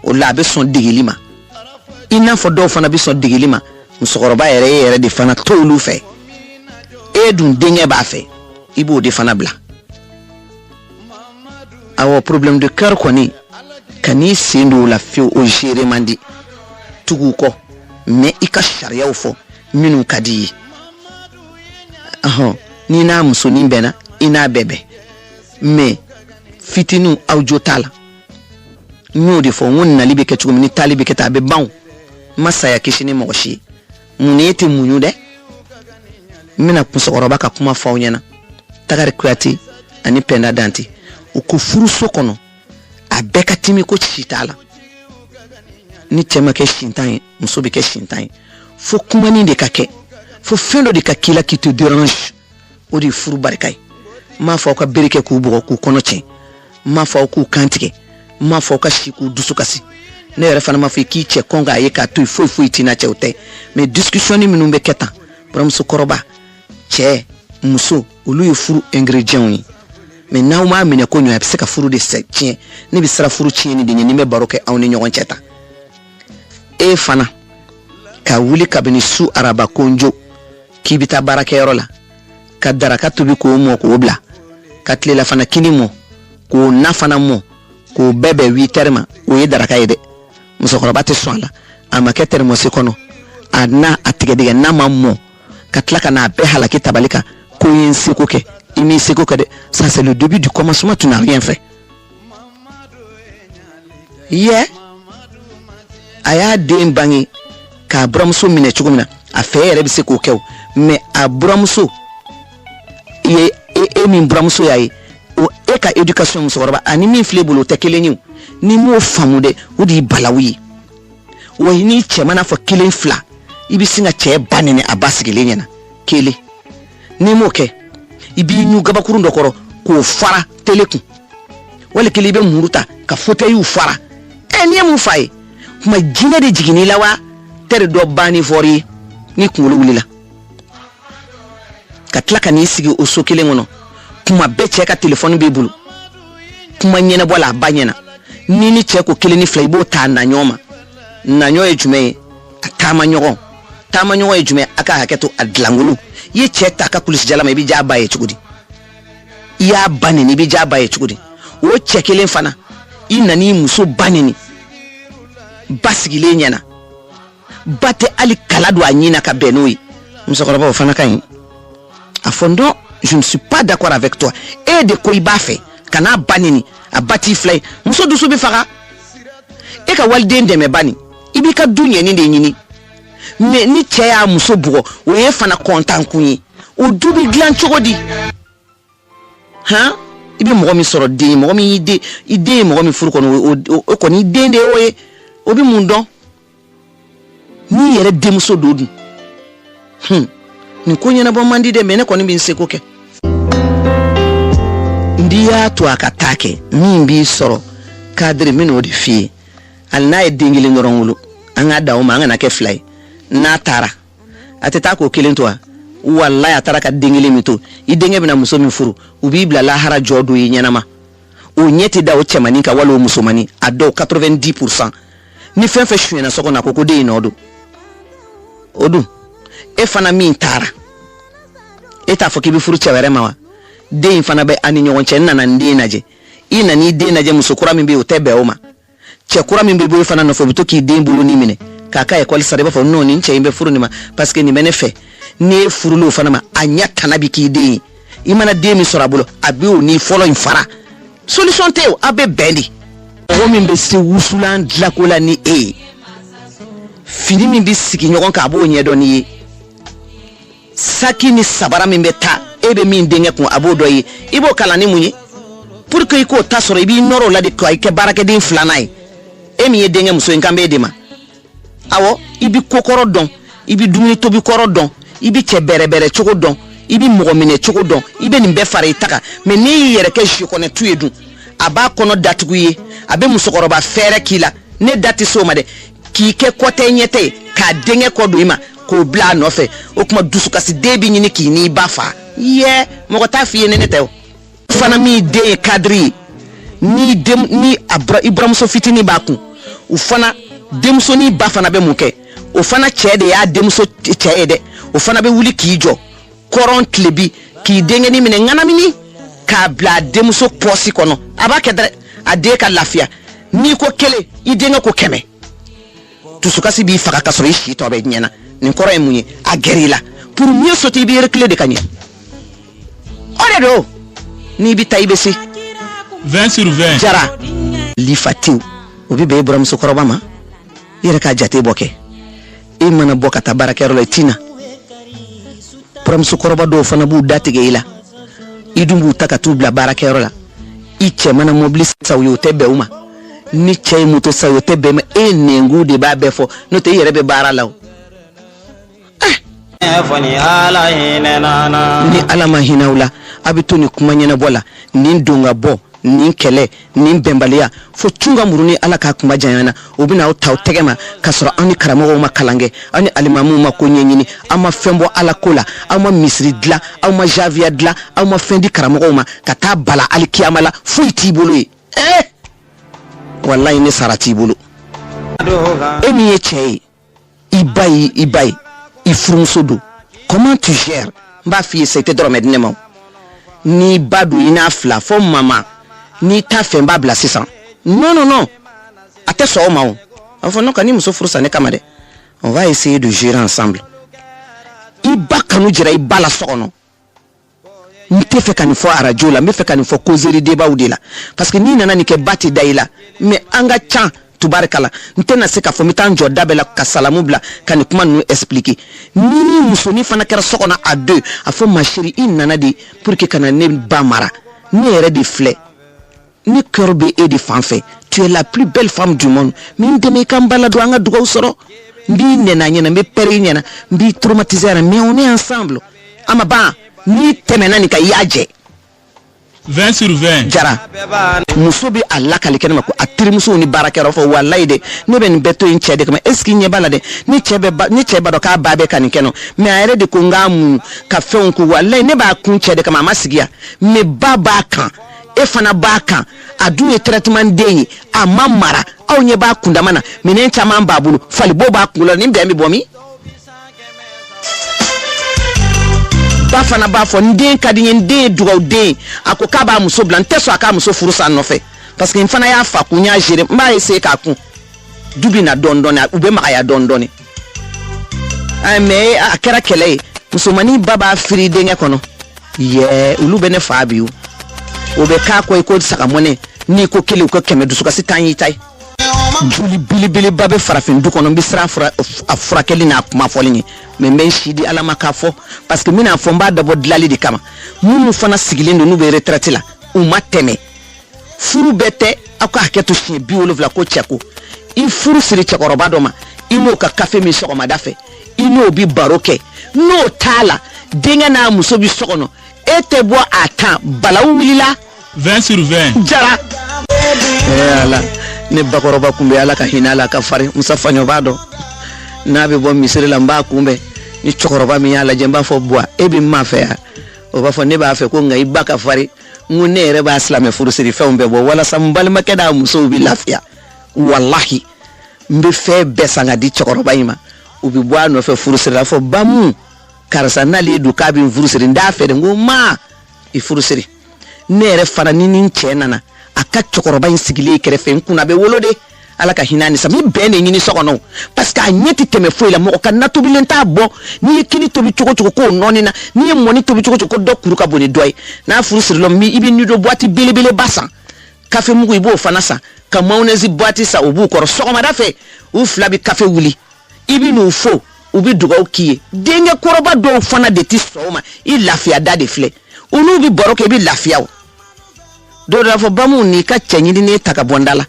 o la be son digilima ina fo do fana be son digilima musokoroba yere de fana tolu fe edun denye ba fe ibo de fana bla awo problème de cœur koni kani sendo la fi o gérer mandi tugu ko mais i ka shariyaw fo minnu ka di ye ni n'a muso ni bɛnna i n'a bɛbɛ mais fitinu aw jo t'a la n'o de fɔ n ko nali bɛ kɛ cogo min ni taali bɛ kɛ ta a bɛ ban ma saya kisi ni mɔgɔ si ye mun ne tɛ muɲu dɛ n bɛna musokɔrɔba ka kuma fɔ aw ɲɛna Tagari Kuyate ani Penda Dante u ko furuso kɔnɔ a bɛɛ ka timi ko ci t'a la ni cɛ ma kɛ sintan ye muso bɛ kɛ sintan ye fo kumani de ka kɛ fo fɛn dɔ de ka k'i la qui te dérange o de ye furu barika ye n m'a fɔ aw ka bere kɛ k'u bugɔ k'u kɔnɔ tiɲɛ n m'a fɔ aw k'u kan tigɛ n m'a fɔ aw ka si k'u dusu kasi ne yɛrɛ fana m'a fɔ i k'i cɛ kɔn k'a ye k'a to yen foyi foyi t'i na cɛ o tɛ mais discussion ni minnu bɛ kɛ tan buramuso kɔrɔba cɛ muso olu ye furu ingrédients ye mais n'aw m'a minɛ ko ɲɔ a bɛ se ka furu de tiɲɛ ne bɛ sira furu tiɲɛni de ɲɛ ni bɛ baro kɛ aw ni ɲɔgɔn cɛ tan e fana ka wuli kabini su araba konjo k'i bɛ taa baarakɛyɔrɔ la ka daraka tobi k'o mɔ k'o bila ka tilela fana kini mɔ k'o na fana mɔ k'o bɛɛ bɛn 8 heures ma o ye daraka ye dɛ musokɔrɔba tɛ sɔn a la a ma kɛ termosi kɔnɔ a na a tigɛdɛgɛ n'a ma mɔ ka tila ka n'a bɛɛ halaki tabali kan ko ye n seko kɛ i m'i seko kɛ dɛ ça c'est le début du commencement tu n'as rien fait a y'a den bange k'a buramuso minɛ cogo min na a fɛ yɛrɛ bɛ se k'o kɛ o mais a buramuso ye e min buramuso y'a ye o e ka éducation musokɔrɔba ani min filɛ bolo o tɛ kelen ye ni m'o faamu dɛ o de ye balawu ye wa ni cɛ mana fɔ 1 2 i bɛ sin ka cɛ ba nɛnɛ a ba sigilen ɲɛna kelen ni m'o kɛ i b'i ɲu gabakurun dɔ kɔrɔ k'o fara tele kun wali kelen i bɛ muru ta ka fauteuil fara n'i ye mun f'a ye kuma jinɛ de jiginni la wa tɛri dɔ banni fɔri ye ni kunkolo wulila ka tila ka n'i sigi o so kelen kɔnɔ kuma bɛɛ cɛ ka téléphone b'i bolo kuma ɲɛnabɔ la a ba ɲɛna ni cɛ ko 1 ni 2 i b'o ta naɲɔ ma naɲɔ ye jumɛn ye a taama ɲɔgɔn ye jumɛn a ka hakɛ to a dilangolo i ye cɛ ta ka kulisi jala ma i bɛ ja ba ye cogo di i y'a ba neni i bɛ ja ba ye cogo di o cɛ kelen fana i nani muso ba neni ba sigilen ɲɛna ba tɛ hali kala don a ɲin na ka bɛn n'o ye musokɔrɔba o fana ka ɲi a fɔ non je ne suis pas d'accord avec toi e de ko i b'a fɛ ka n'a ba neni a ba t'i fila ye muso dusu bɛ faga e ka waliden dɛmɛ ba nin i b'i ka du ɲɛni de ɲini mais ni cɛ y'a muso bugɔ o ye fana kɔntan kun ye o du bɛ dilan cogo di i bɛ mɔgɔ min sɔrɔ den ye mɔgɔ min i den ye mɔgɔ min furu kɔnɔ o kɔni i den de ye o ye o bɛ mun dɔn n'i yɛrɛ denmuso don dun nin ko ɲɛnabɔ man di dɛ mais ne kɔni bɛ n seko kɛ n'i y'a to a ka taa kɛ min b'i sɔrɔ kadiri min o de f'i ye hali n'a ye den kelen dɔrɔn wolo an ka da o ma an kana kɛ 2 ye n'a taara a tɛ taa k'o 1 to wa wallahi a taara ka den kelen min to i denkɛ bɛna muso min furu u b'i bila lahara jɔ do ye ɲɛnama o ɲɛ tɛ da o cɛmanin ka wali o musomanin a dɔw 90% ni fɛn fɛn suyɛna so kɔnɔ a ko den in nɔ don o dun e fana min taara e t'a fɔ k'i bɛ furu cɛ wɛrɛ ma wa den in fana bɛ ani ɲɔgɔn cɛ nana n den lajɛ i nana i den lajɛ muso kura min bɛ yen o tɛ bɛn o ma cɛ kura min bɛ bɔ i fana nɔfɛ o bɛ to k'i den bolo ni minɛ k'a ka école sara i b'a fɔ non nin cɛ in bɛ furu nin ma parce que nin bɛ ne fɛ ne furula o fana ma a ɲɛ tana bi k'i den ye i mana den min sɔrɔ a bolo a bɛ o ni fɔlɔ in fara solution tɛ o a bɛ bɛn de mɔgɔ min bɛ se wusulan dilanko la ni e ye fini min bɛ sigi ɲɔgɔn kan a b'o ɲɛdɔn n'i ye saki ni sabara min bɛ taa e bɛ min denkɛ kun a b'o dɔ ye i b'o kalan ni mun ye pour que i k'o ta sɔrɔ i b'i nɔrɔ o la de ka i kɛ baarakɛden 2nan ye e min ye denkɛ muso in kan b'e de ma awɔ i bɛ kokɔrɔ dɔn i bɛ dumuni tobi kɔrɔ dɔn i bɛ cɛ bɛrɛbɛrɛ cogo dɔn i bɛ mɔgɔ minɛ cogo dɔn i bɛ nin bɛɛ fara i ta kan mais n'i y'i yɛrɛ kɛ jikɔnɛtu ye dun a b'a kɔnɔ datugu ye a bɛ musokɔrɔba fɛɛrɛ k'i la ne da tɛ se o ma dɛ k'i kɛ kɔtɛ ɲɛtɛ ye k'a denkɛ kɔ don i ma k'o bila a nɔfɛ o kuma dusukasi den bɛ ɲini k'i n'i ba fa yɛ mɔgɔ t'a f'i ye ne tɛ o fana min den ye kadiri ye ni i buramuso fitinin b'a kun o fana denmuso ni ba fana bɛ mun kɛ o fana cɛ de y'a denmuso cɛ ye dɛ o fana bɛ wuli k'i jɔ kɔrɔn tilebi k'i denkɛni minɛ ŋanamini k'a bila a denmuso pɔsi kɔnɔ a b'a kɛ dɛ a den ka lafiya n'i ko 1 i denkɛ ko 100 tusukasi b'i faga ka sɔrɔ i si tɔ bɛ ɲɛna nin kɔrɔ ye mun ye a gɛrɛ i la pour mieux sauter i b'i reculer de ka ɲɛ o de don n'i bi taa i bɛ se 20/20 jara lifatiw o bɛ bɛn i buramuso kɔrɔba ma i yɛrɛ ka jate bɔ kɛ i mana bɔ ka taa baarakɛyɔrɔ la i tina buramuso kɔrɔba dɔw fana b'u da tigɛ i la i dun b'u ta ka t'u bila baarakɛyɔrɔ la i cɛ mana mobili sa u ye o tɛ bɛn u ma ni cɛ ye moto sa o tɛ bɛn ma e nengu de b'a bɛɛ fɔ n'o tɛ i yɛrɛ bɛ baara la o ni ala ma hinɛ aw la a bɛ to ni kuma ɲɛnabɔ la nin don ka bɔ nin kɛlɛ nin bɛnbaliya fo tunga muru ni ala ka kuma janyana o bɛna aw ta aw tɛgɛ ma ka sɔrɔ aw ni karamɔgɔw ma kalan kɛ aw ni alimamuw ma ko ɲɛɲini aw ma fɛn bɔ ala ko la aw ma misiri dilan aw ma javiya dilan aw ma fɛn di karamɔgɔw ma ka taa bala alikiyama la foyi t'i bolo ye wallahi ne sara t'i bolo e min ye cɛ ye i ba ye i furumuso don comment tu gères n b'a f'i ye sa i tɛ dɔrɔmɛ di ne ma ni ba don i n'a fila fo mama ni t'a fɛ n b'a bila sisan non a tɛ sɔn o ma o a fɔ non ka ni muso furu sa ne kama dɛ on va essayer de gérer ensemble i ba kanu jira i ba la so kɔnɔ n tɛ fɛ ka nin fɔ arajo la n bɛ fɛ ka nin fɔ causerie débat de la parce que n'i nana nin kɛ ba tɛ da i la mais an ka can tubarikala n tɛna se k'a fɔ n bɛ taa n jɔ da bɛɛ la ka salamu bila ka nin kuma ninnu expliquer ni musonin fana kɛra so kɔnɔ à deux a fɔ ma chérie i nana de pour que ka na ne ba mara ne yɛrɛ de filɛ ni cœur bɛ e de fan fɛ tu es la plus belle femme du monde min dɛmɛ i ka n ba la don an ka dugawu sɔrɔ n b'i nɛnɛ a ɲɛna n bɛ pɛrɛ i ɲɛna n b'i traumatiser a la mais on est ensemble a ma ban n'i tɛmɛna nin kan i y'a jɛ 20/20 jara muso bɛ a lakali kɛnɛ ma ko a terimusow ni baarakɛyɔrɔ fɔ walayi de ne bɛ nin bɛɛ to yen cɛ de kama est ce que ɲɛ b'a la dɛ ni cɛ b'a dɔn k'a ba bɛ ka nin kɛ no mais a yɛrɛ de ko n k'a mun ka fɛnw ko walayi ne b'a kun cɛ de kama a ma sigi yan mais ba b'a kan e fana b'a kan a dun ye traitement den ye a ma mara aw ɲɛ b'a kundama na minɛn caman b'a bolo falibo b'a kunkolo la nin bɛn bɛ bɔ min ba fana b'a fɔ n den ka di n ye n den ye dugawu den a ko k'a b'a muso bila n tɛ sɔn a k'a muso furu sa nɔfɛ parce que n fana y'a fa kun n y'a gérer n b'a essayer k'a kun du bɛ na dɔɔni dɔɔni u bɛ magaya dɔɔni dɔɔni mais a kɛra kɛlɛ ye musomanin ba b'a firi denkɛ kɔnɔ olu bɛ ne fa bi o bɛ k'a kɔ i ko sagamɔnɛ n'i ko kelen u ko 100 dusukasi t'an y'i ta ye joli belebeleba bɛ farafin du kɔnɔ n bɛ siran a furakɛli n'a kuma fɔli ye mais n bɛ n si di ala ma k'a fɔ parce que n bɛna fɔ n b'a dabɔ dilali de kama minnu fana sigilen don n'u bɛ retraite la u ma tɛmɛ furu bɛɛ tɛ aw ka hakɛ to siɲɛ 70 ko cɛ ko i furu siri cɛkɔrɔba dɔ ma i n'o ka café min sɔgɔmada fɛ i n'o bi baro kɛ n'o t'a la denkɛ n'a muso bi so kɔnɔ e tɛ bɔ a temps balawu wulila 20/20 jara ala ne bakɔrɔba kun bɛ ala ka hinɛ ala ka fari musa faɲɔ b'a dɔn n'a bɛ bɔ misiri la n b'a kunbɛn ni cɛkɔrɔba min y'a lajɛ n b'a fɔ buwa e bɛ ma fɛ yan o b'a fɔ ne b'a fɛ ko nka i ba ka fari n ko ne yɛrɛ b'a silamɛ furusiri fɛnw bɛɛ bɔ walasa n balimakɛ n'a musow bɛ lafiya walahi n bɛ fɛn bɛɛ san ka di cɛkɔrɔba in ma u bɛ bɔ a nɔfɛ furusiri la fɔ bamu karisa n'ale ye don k'a bɛ n furusiri n t'a fɛ de n ko ma i furusiri ne yɛrɛ fana ni n cɛ nana a ka cɛkɔrɔba in sigilen kɛrɛfɛ n kunna a bɛ wolo de ala ka hinɛ ni sa mi bɛn de ɲini so kɔnɔ parce que a ɲɛ tɛ tɛmɛ foyi la mɔgɔ ka na tobilen t'a bɔ n'i ye kini tobi cogo cogo k'o nɔɔni na n'i ye mɔni tobi cogo cogo ko dɔ kuru ka bon ni dɔ ye n'a furu siri la i bɛ nido boîte belebeleba san kafe mugu i b'o fana san ka mayonnaise boîte san o b'u kɔrɔ sɔgɔmada fɛ u fila bɛ kafe wuli i bɛ n'u fo u bɛ dugawu k'i ye denkɛ kɔrɔba dɔw fana de tɛ sɔn o ma i lafiya da de filɛ olu bɛ baro kɛ i bɛ lafiya o dɔw de b'a fɔ bamu n'i ka cɛ ɲininen ta ka bɔ n da la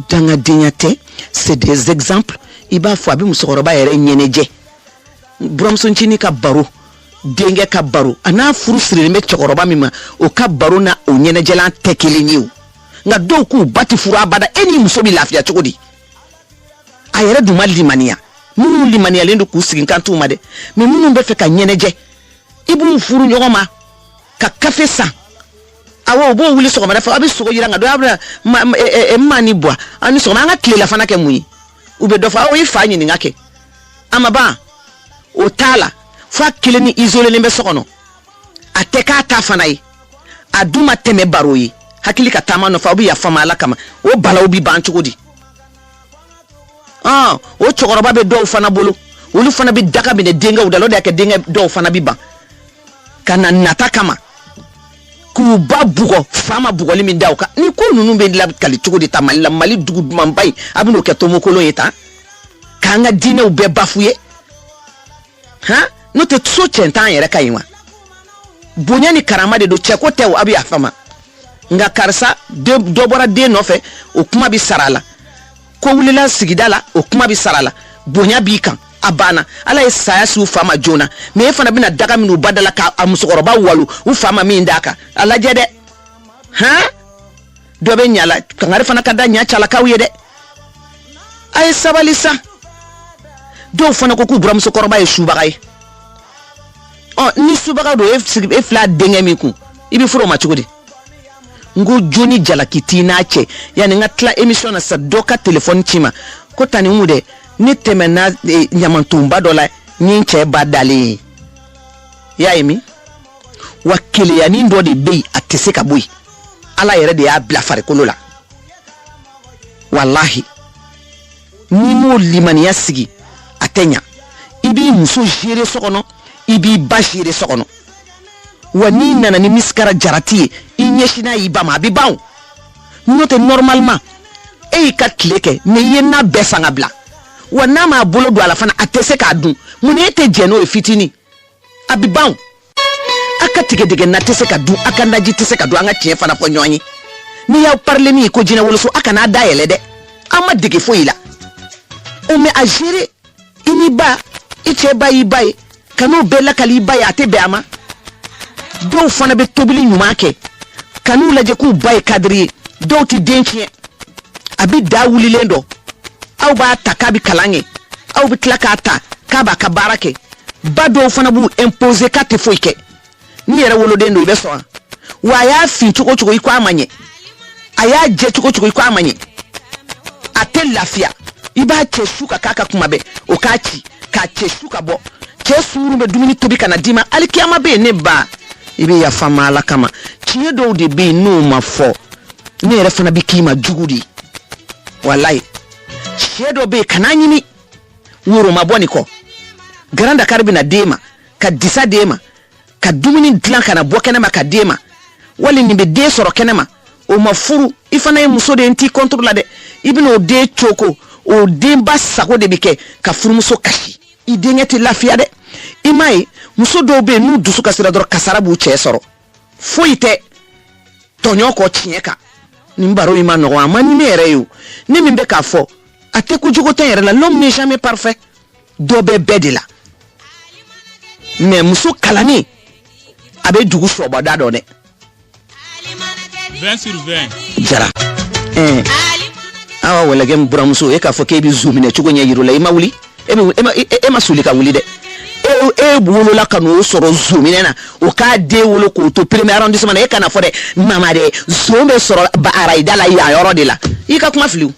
dangadenya tɛ c'est des exemples i b'a fɔ a bɛ musokɔrɔba yɛrɛ ɲɛnɛjɛ buramusoncinin ka baro denkɛ ka baro a n'a furu sirilen bɛ cɛkɔrɔba min ma o ka baro na o ɲɛnɛjɛlan tɛ kelen ye o nka dɔw k'u ba tɛ furu abada e ni muso bɛ lafiya cogo di a yɛrɛ dun ma limaniya minnu limaniyalen don k'u sigi kan t'u ma dɛ mais minnu bɛ fɛ ka ɲɛnɛjɛ i b'u furu ɲɔgɔn ma ka kafe san awo bo wuli sɔgɔmada fɛ a bɛ sogo yira nka dɔ y'a bila ma ni bɔ a ni sɔgɔma an ka tilela fana kɛ mun ye u bɛ dɔ fɔ aw ye fa ɲininka kɛ a ma ban o t'a la fo a kelen ni isolelen bɛ so kɔnɔ a tɛ k'a ta fana ye a dun ma tɛmɛ baro ye hakili ka taama nɔfɛ aw bɛ yafa ma ala kama o balaw bɛ ban cogo di o chokoroba be do fana bolo olu fana bi daga be denga udalo de ke denga do fana bi ba kana nata kama ku ba bugo fama bugo limi dawka ni ko nunu be la kali chugo de tamali la mali dugu mambay abino ke to mokolo yeta kanga dine u be bafuye no te so chentan yere kayima bonya ni karama de do cheko tew abi afama nga karsa de dobora de nofe o kuma bi sarala ko wulila sigidala o kuma bi sarala bonya bi kan abana ala esaya su fama jona me fana bina daga minu badala ka amusokoroba walu u fama mi ndaka ala jede do be nyala kangare fana kada nya chala kawiye de ay sabalisa do fana ko ku bura musokoroba e subagay ni subaga do e fla denga mi ku ibi furo ma chugudi ngo joni jala kitina che yani ngatla emission na sa doka telephone chima ko tani mude ni temena nyamantumba dola nyinche badali ya emi wakili ya ni ndo de bei ateseka boy ala yere de ya bla fare kolola wallahi ni mo limani yasigi atenya ibi muso jere sokono ibi bashire sokono wani nana ni miskara jarati inyeshina ibama bibaw note normalement e ka kleke me yena besanga bla wana ma bolo do ala fana atese ka dun munete jeno e fitini abibaw aka tigedege na tese ka dun aka ndaji tese ka dun anga tie fana fo nyonyi ni ya parle mi ko jina wolo so aka na dayele de ama dige fo ila o me agere ini ba iche bayi kanu bella kali bayi ate be ama do fana be tobili nyumake kanu laje ku bayi kadri do ti denchie abi dawuli lendo au ba takabi kalange au bi klakata kaba kabarake bado fana bu imposer kate foike ni yere wolo dendo ibe so wa ya fi chuko iko amanye aya je chuko iko amanye ate lafia iba che shuka kaka kumabe okachi ka che shuka bo che suru be dumini tobi kana dima alikiyama be ne ba ibe ya fama ala kama chiye do de be no ma fo ni yere fana bi kima jugudi wallahi chiye do be kana nyimi wuro maboni ko granda karbi na dema ka disa dema ka dumini dlan kana bo kenema ka dema wali ni be de soro kenema o mafuru ifana e muso de nti contrôle de ibino de choko o demba sako de bike ka furu muso kashi idengeti lafia de imai muso do be nu dusu kasira dor kasara bu che soro foite tonyo ko chieka ni mbaro ima no amani mere yo ni mbe ka fo ate ku jugo ten la l'homme n'est jamais parfait do be bedila mais muso kalani abe dugu so boda do ne 20 sur 20 jara awa wala gem buramuso e ka fo ke bi zoomine chugo nya yiro la ima wuli ema sulika wuli de wolo la kanu soro zoomine na o ka de wolo ko to premier arrondissement e kana fo de mama de zoombe soro ba araida la ya yoro de la i ka kuma fliu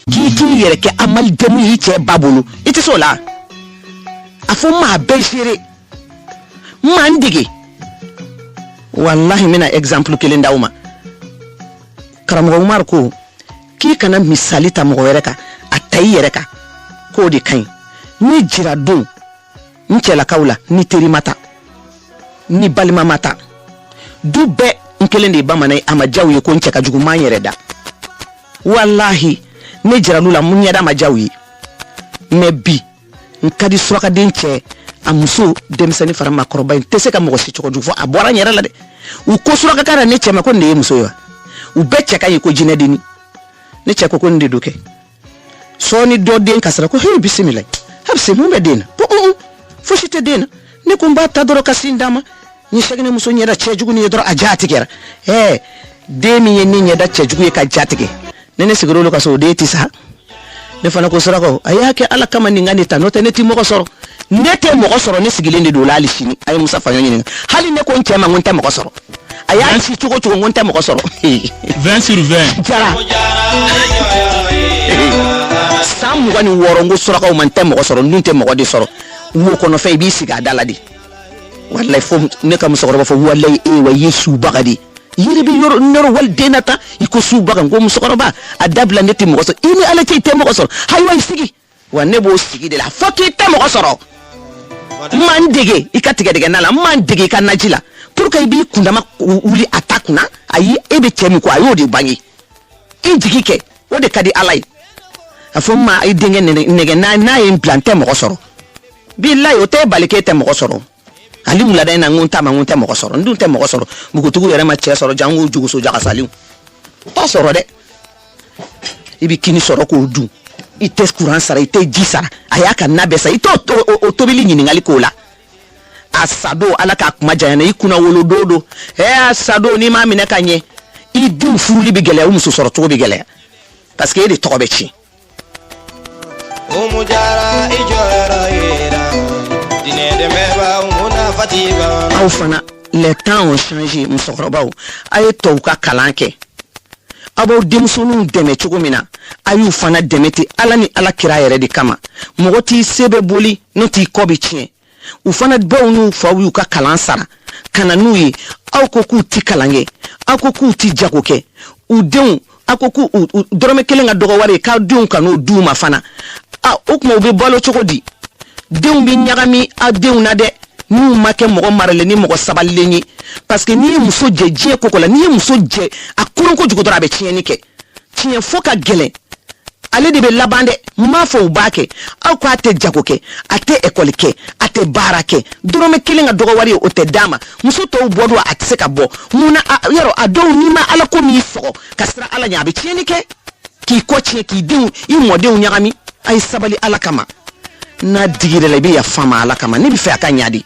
ki yere ke amal demu yi che babulu iti so la afo ma beshire mandige wallahi mina exemple kelinda uma karamogo umar ko ki kana misali ta mo wereka atayi yereka ko di kan ni jira don nchela kaula ni teri mata ni balima mata dubbe nkelende bamana amajawi ko ncheka jugu manyereda wallahi ni jira lula munyada majawi mebi nkadi swaka denche amuso demsani farama korba tese mo si choko jugo abora nyera la de u ko swaka kara ne chema ko ne muso yo u becce kay ko jinedini ne cheko ko ndi duke so ni do den kasara ko he bismillah habse mu be dena fo shite dena ne ko mbata doro kasindama ni shegne muso nyera chejugu ni doro ajati kera demi yenni nyeda chejugu ka jatike nene sigoro lo kaso de tisa ne fana ko sora ko ayake ala kama ni ngani tanote neti moko soro nete moko soro ne sigilinde do lali shini ay musa fanyo nyini hali ne ko nchema ngonta moko soro aya si chuko ngonta moko soro 20 sur 20 jara sam wani worongo sora ko man temo ko soro nunte moko de soro wo ko no fay bi siga daladi wallahi fo ne kam soro ba fo wallahi wa yesu bagadi yiri bi yor noro wal denata iko su baga ngo musokoro ba adabla neti mo so ini ala tay temo ko soro hay way sigi wa ne b'o sigi de la fo k'i tɛ mɔgɔ sɔrɔ man dege i ka tigɛ na la man dege i ka naji la pour que i b'i kundama wuli a ta kunna ayi e bɛ cɛ min kɔ a y'o de bange i jigi kɛ o de ka di Ala ye a fɔ ma i denkɛ nɛgɛ n'a ye n bila n tɛ mɔgɔ sɔrɔ bilahi o tɛ bali k'e tɛ mɔgɔ sɔrɔ ali wulada in na n tɛ mɔgɔ sɔrɔ n dun tɛ mɔgɔ sɔrɔ mugutugu yɛrɛ ma cɛ sɔrɔ jango juguso jakasaliw t'a sɔrɔ dɛ i bɛ kini sɔrɔ k'o dun i tɛ courant sara i tɛ ji sara a y'a ka na bɛɛ sa i t'o tobili ɲininkali k'o la a sado Ala k'a kuma janya na i kunna wolo don a sado n'i m'a minɛ ka ɲɛ i denw furuli bɛ gɛlɛya o muso sɔrɔ cogo bɛ gɛlɛya parce que e de tɔgɔ bɛ tiɲɛ aw fana les temps ont changé musokɔrɔbaw a ye tɔw ka kalan kɛ a b'aw denmusoninw dɛmɛ cogo min na a y'u fana dɛmɛ ten Ala ni Ala kira yɛrɛ de kama mɔgɔ t'i se bɛ boli n'o t'i kɔ bɛ tiɲɛ u fana baw n'u faw y'u ka kalan sara ka na n'u ye aw ko k'u ti kalan kɛ aw ko k'u ti jago kɛ u denw aw ko k'u dɔrɔmɛ kelen ka dɔgɔ wari k'aw denw ka n'o d'u ma fana o kuma u bɛ balo cogo di denw bɛ ɲagami aw denw na dɛ n'u ma kɛ mɔgɔ maralen ni mɔgɔ sabalilen ye parce que n'i ye muso jɛ diɲɛ koko la n'i ye muso jɛ a koron kojugu dɔrɔn a bɛ tiɲɛni kɛ tiɲɛ fo ka gɛlɛn ale de bɛ laban dɛ n m'a fɔ u b'a kɛ aw ko a tɛ jago kɛ a tɛ ekɔli kɛ a tɛ baara kɛ dɔrɔmɛ kelen ka dɔgɔ wari ye o tɛ d'a ma muso tɔw bɔ don a tɛ se ka bɔ munna yɔrɔ a dɔw n'i ma Ala ko n'i sɔgɔ ka siran Ala ɲɛ a bɛ tiɲɛni kɛ k'i kɔ tiɲɛ k'i denw i mɔdenw ɲagami a ye sabali Ala kama n'a digirɛ la i bɛ yafa ma Ala kama ne bɛ fɛ a ka ɲa de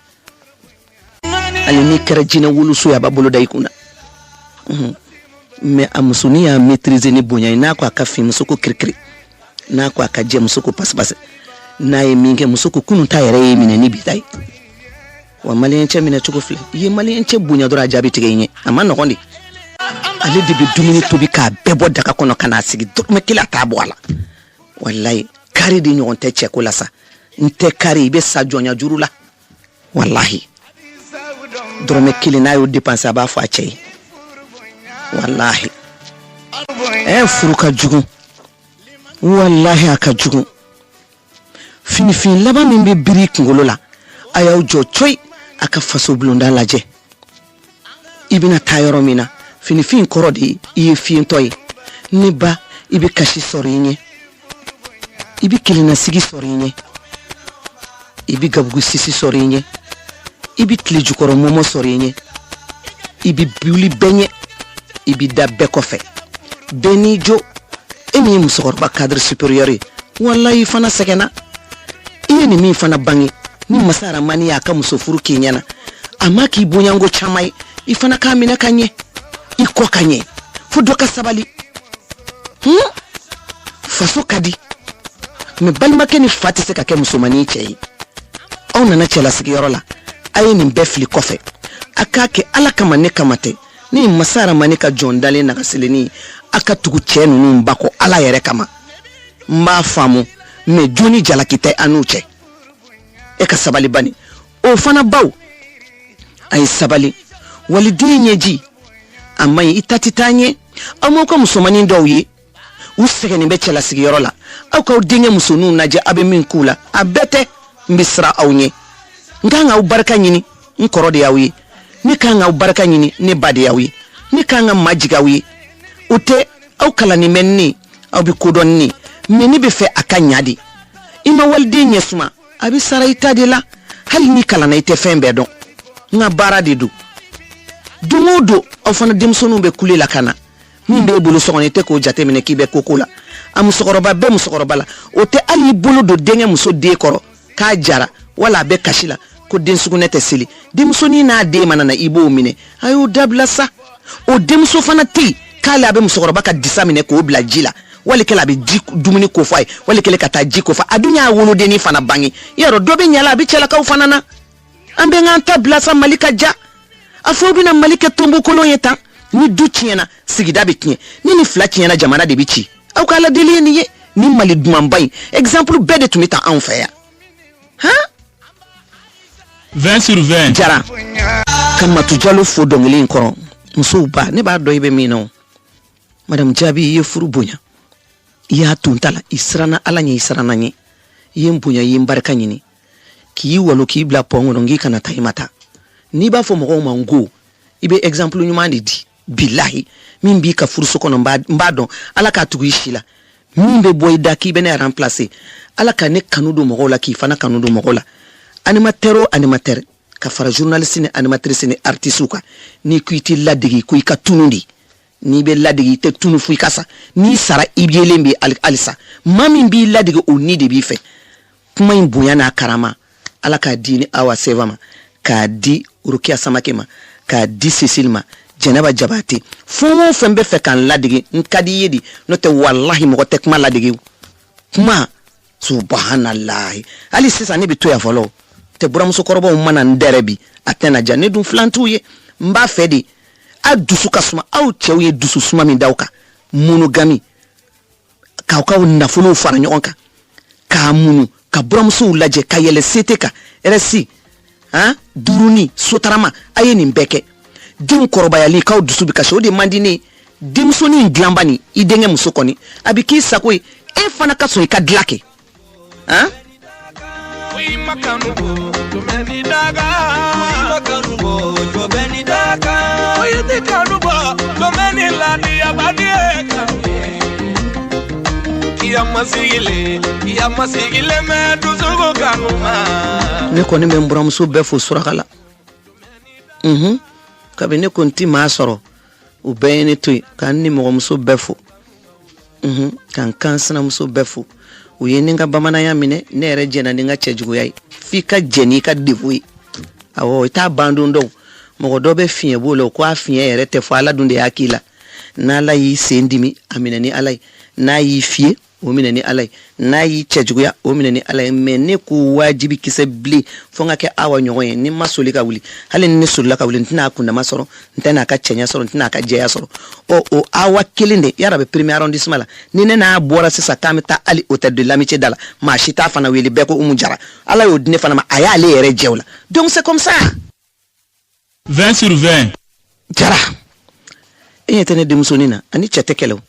ale n'i kɛra jinɛ woloso ye a b'a bolo da i kunna mais a musonin y'a maîtriser ni bonya ye n'a ko a ka fin muso ko kirikiri n'a ko a ka jɛ muso ko pasipasi n'a ye min kɛ muso ko kunun ta yɛrɛ ye minɛ ni bi ta ye wa maliyɛn cɛ minɛ cogo filɛ i ye maliyɛn cɛ bonya dɔrɔn a jaabi tigɛ i ɲɛ a ma nɔgɔn de ale de bɛ dumuni tobi k'a bɛɛ bɔ daga kɔnɔ ka n'a sigi dɔrɔmɛ kelen a t'a bɔ a la walayi kari de ɲɔgɔn tɛ cɛ ko la sa n tɛ kari i bɛ sa jɔnya juru la walahi dɔrɔmɛ kelen n'a y'o dépenser a b'a fɔ a cɛ ye walahi furu ka jugu walahi a ka jugu finifin laban min bɛ biri kunkolo la a y'aw jɔ coyi a ka faso bulonda lajɛ i bɛna taa yɔrɔ min na finifin kɔrɔ de i ye fiyentɔ ye ne ba i bɛ kasi sɔrɔ i ɲɛ i bɛ kelennasigi sɔrɔ i ɲɛ i bɛ gabugu sisi sɔrɔ i ɲɛ i bɛ tile jukɔrɔ mɔmɔ sɔrɔ i ɲɛ i bɛ wuli bɛɛ ɲɛ i bɛ da bɛɛ kɔfɛ bɛɛ n'i jo e min ye musokɔrɔba cadre supérieur ye wallahi fana sɛgɛnna i ye nin min fana bange ni masa Ramani y'a ka muso furu k'i ɲɛna a ma k'i bonyanko caman ye i fana k'a minɛ ka ɲɛ i kɔ ka ɲɛ fo dɔ ka sabali faso ka di mais balimakɛ ni fa tɛ se ka kɛ musomanin cɛ ye aw nana cɛlasigiyɔrɔ la a ye nin bɛɛ fili kɔfɛ a k'a kɛ Ala kama ne kama tɛ ni masa Ramani ka jɔn dalen nagasilenni a ka tugu cɛ ninnu bakɔ Ala yɛrɛ kama n b'a faamu mais joni jalaki tɛ an n'u cɛ e ka sabali bani o fana baw a ye sabali waliden ɲɛji a man ɲi i ta tɛ taa ɲɛ aw m'aw ka musomanin dɔw ye u sɛgɛnnen bɛ cɛlasigiyɔrɔ la aw k'aw denkɛ musoninw lajɛ a bɛ min k'u la a bɛɛ tɛ n bɛ siran aw ɲɛ n kan k'aw barika ɲini n kɔrɔ de y'aw ye ne kan k'aw barika ɲini ne ba de y'aw ye ne kan ka majigi aw ye o tɛ aw kalannen bɛ ne aw bɛ kodɔn ne mais ne bɛ fɛ a ka ɲa de i ma waliden ɲɛ suma a bɛ sara i ta de la hali ni kalanna i tɛ fɛn bɛɛ dɔn n ka baara de don don o don aw fana denmisɛnninw bɛ kule la ka na min b'e bolo sɔgɔnɔ i tɛ k'o jate minɛ k'i bɛ koko la a musokɔrɔba bɛɛ musokɔrɔba la o tɛ hali i bolo don denkɛ muso den kɔrɔ k'a jara wala a bɛ kasi la ko den sugunɛ tɛ seli denmusonin n'a den mana na i b'o minɛ a y'o dabila sa o denmuso fana tɛ yen k'ale a bɛ musokɔrɔba ka disa minɛ k'o bila ji la wali kɛlen a bɛ ji dumuni ko fɔ a ye wali kɛlen ka taa ji ko fɔ a dun y'a wolodennin fana bange yarɔ dɔ bɛ ɲala a bɛ cɛlakaw fana na an bɛ k'an ta bila sa Mali ka ja a fɔ bɛna Mali kɛ tonbo kolon ye tan ni du tiɲɛna sigida bɛ tiɲɛ ni nin fila tiɲɛna jamana de bɛ ci aw ka ala deli ye nin ye ni Mali dumanba in exemple bɛɛ de tun bɛ ta anw fɛ yan 20/20 jara ka Matu Jalo fo dɔnkili in kɔrɔ musow ba ne b'a dɔn i bɛ min na Madame Jabi i ye furu bonya i y'a to n ta la i siranna Ala ɲɛ i siranna n ɲɛ yin bunya yin barka nyini ki walo ki bla pongo ngi kana taimata ni ba fo mo mango ibe exemple nyuma di billahi min bi ka fursu kono mbadon ala ka tugu ishila min be boy daki bene remplacer ala ka ne kanudo mo la ki fana kanudo mo la animateur ka fara journaliste ni animatrice ni artiste ka ni kuiti ladigi ku ka tunundi ni be ladigi te tunu fu kasa ni sara ibielembe alisa mami bi ladigi o ni de bi fe kuma in bonya na karama ala ka dini awa sevama ka di Rukia Samakema ka di Cecilma Jeneba Jabati fo fembe fe kan ladigi nkadi yedi no te wallahi mo tek ma ladigi kuma subhanallah ali sisa ne bito ya follow te buram so korobo mana nderebi atena jane dum flantuye mba fedi adusu kasuma au chewye dusu suma mi dauka monogami ka nafulu fara nyonka ka munu ka buram so laje ka yele seteka resi duruni sotarama ayeni mbeke dim korobayali ka dusu bi kasho de mandini dim soni glambani idenge musokoni abiki sakwe e fana kaso ka dlake we makanugo tumeni daga we makanugo jobeni daga we de kanugo tumeni ladi abadieka ya masigile me duzugo kanuma ne koni me mbura muso befo surakala kabine konti masoro ubene toy kanni mo muso befo kan kansana muso befo uyeninga bamana ya mine nere jena ninga chejugo yai fika jeni ka devui awo ita bandundo mo do be fie bolo ko afie ere te fo ala dunde akila na la yi sendimi amina ni alai na yi fie o mina ni alai na yi chejugo ya o mina ni alai mene ku wajibi kise bli fonga ke awa nyoye ni masoli ka wuli hali ni sulla ka wuli ntina akunda masoro ntena ka chenya soro ntina ka jeya soro o awa kilinde yara be premier arrondissement la ni ne na bora sisa kamita ali hôtel de l'amitié dala ma chita fana wili beko umujara ala yo dine fana ma aya ale yere jewla donc c'est comme ça 20 sur 20 jara tene de musonina ani chetekelo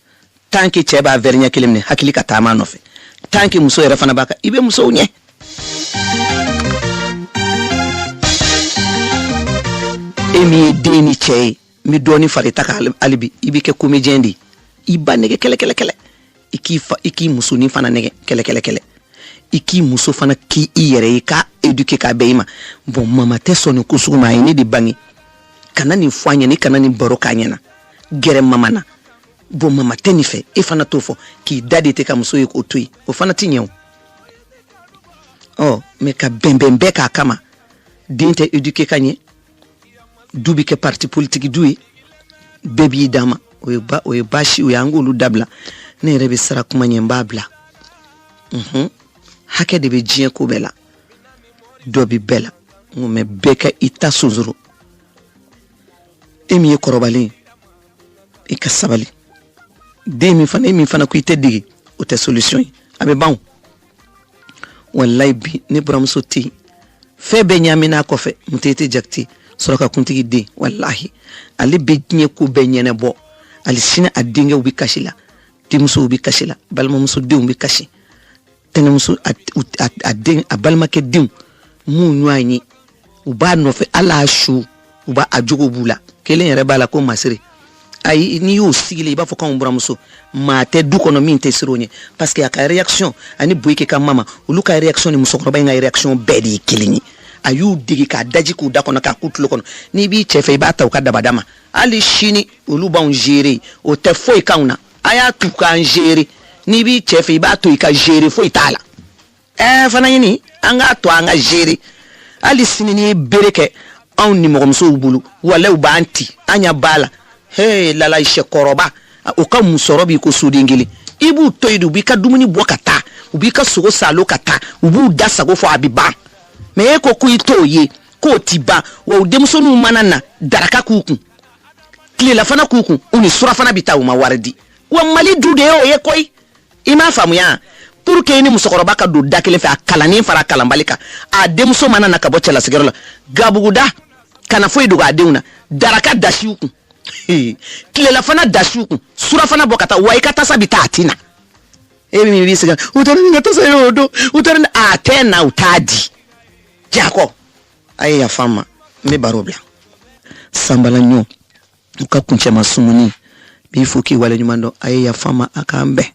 tanki cheba vernya kilimne hakili katama nofe tanki muso yere fana baka ibe muso unye emi deni chei mi doni farita ka alibi ibike kumejendi iba nege kele iki muso ni fana nege kele iki muso fana ki iyere ka eduke ka beima bon mama te sonu kusuma ini di bangi kana ni fanya ni kana ni baroka nyana gere mama na bon mama tenife e fana tofo ki dadi te ka muso yiko otui o fana tinyew me ka bembembe ka kama dinte eduke kanye dubi ke parti politique duyi bebi dama o bashi o yangulu dabla ne rebe sara kuma nyemba bla hake de be jien ko bela dobi bela me beka ita suzuru emi korobali e kasabali emi fana ku ite digi o te solution abe ban wallahi bi ne bramso ti fe be nyamina ko fe mutete jakti soroka kuntigi de wallahi ali be nye ku be nyene bo ali sina adinga ubi kashila timso ubi kashila balma muso de ubi kashi tene muso adin abalma ke dim mu nwanyi uba no fe ala shu uba ajugo bula kelen yere bala ko masiri ay ni yo sigile ba fo kan mbura muso ma te du kono min te sironye parce que aka réaction ani boyke ka mama ulu ka réaction ni muso ko ba nga réaction bedi kilini ayu digi ka daji ku da kono ka kutulo kono ni bi chefe ba taw ka dabadama ali shini ulu ba on gérer o te foi kauna aya tu ka gérer ni bi chefe ba to ka gérer foi tala fana yini anga to anga gérer ali sini ni bereke on ni mo muso bulu wala uba anti anya bala hey lala ishe koroba o ka musorobi ko sudingili ibu toidu bi ka dumuni bokata ubi ka sogo salo kata ubu dasa go fo abiba me ko kuitoye ko tiba wa udemso nu manana daraka kuku kile la fana kuku uni sura fana bitawu mawardi wa mali dude o ye koy ima famu ya pour que ni musokoroba ka do dakele fa kalani fara kalambalika a demso manana ka bocela sigarola gabuguda kana foi do adewna daraka dashiuku kile la fana dashiuku sura fana bokata wa ikata sabita atina e mi bi siga utara ni ngata sayo odo utara a tena utadi jako aye ya fama me barobla sambala nyo ka kunche masumuni bi fuki wale nyumando aye ya fama akambe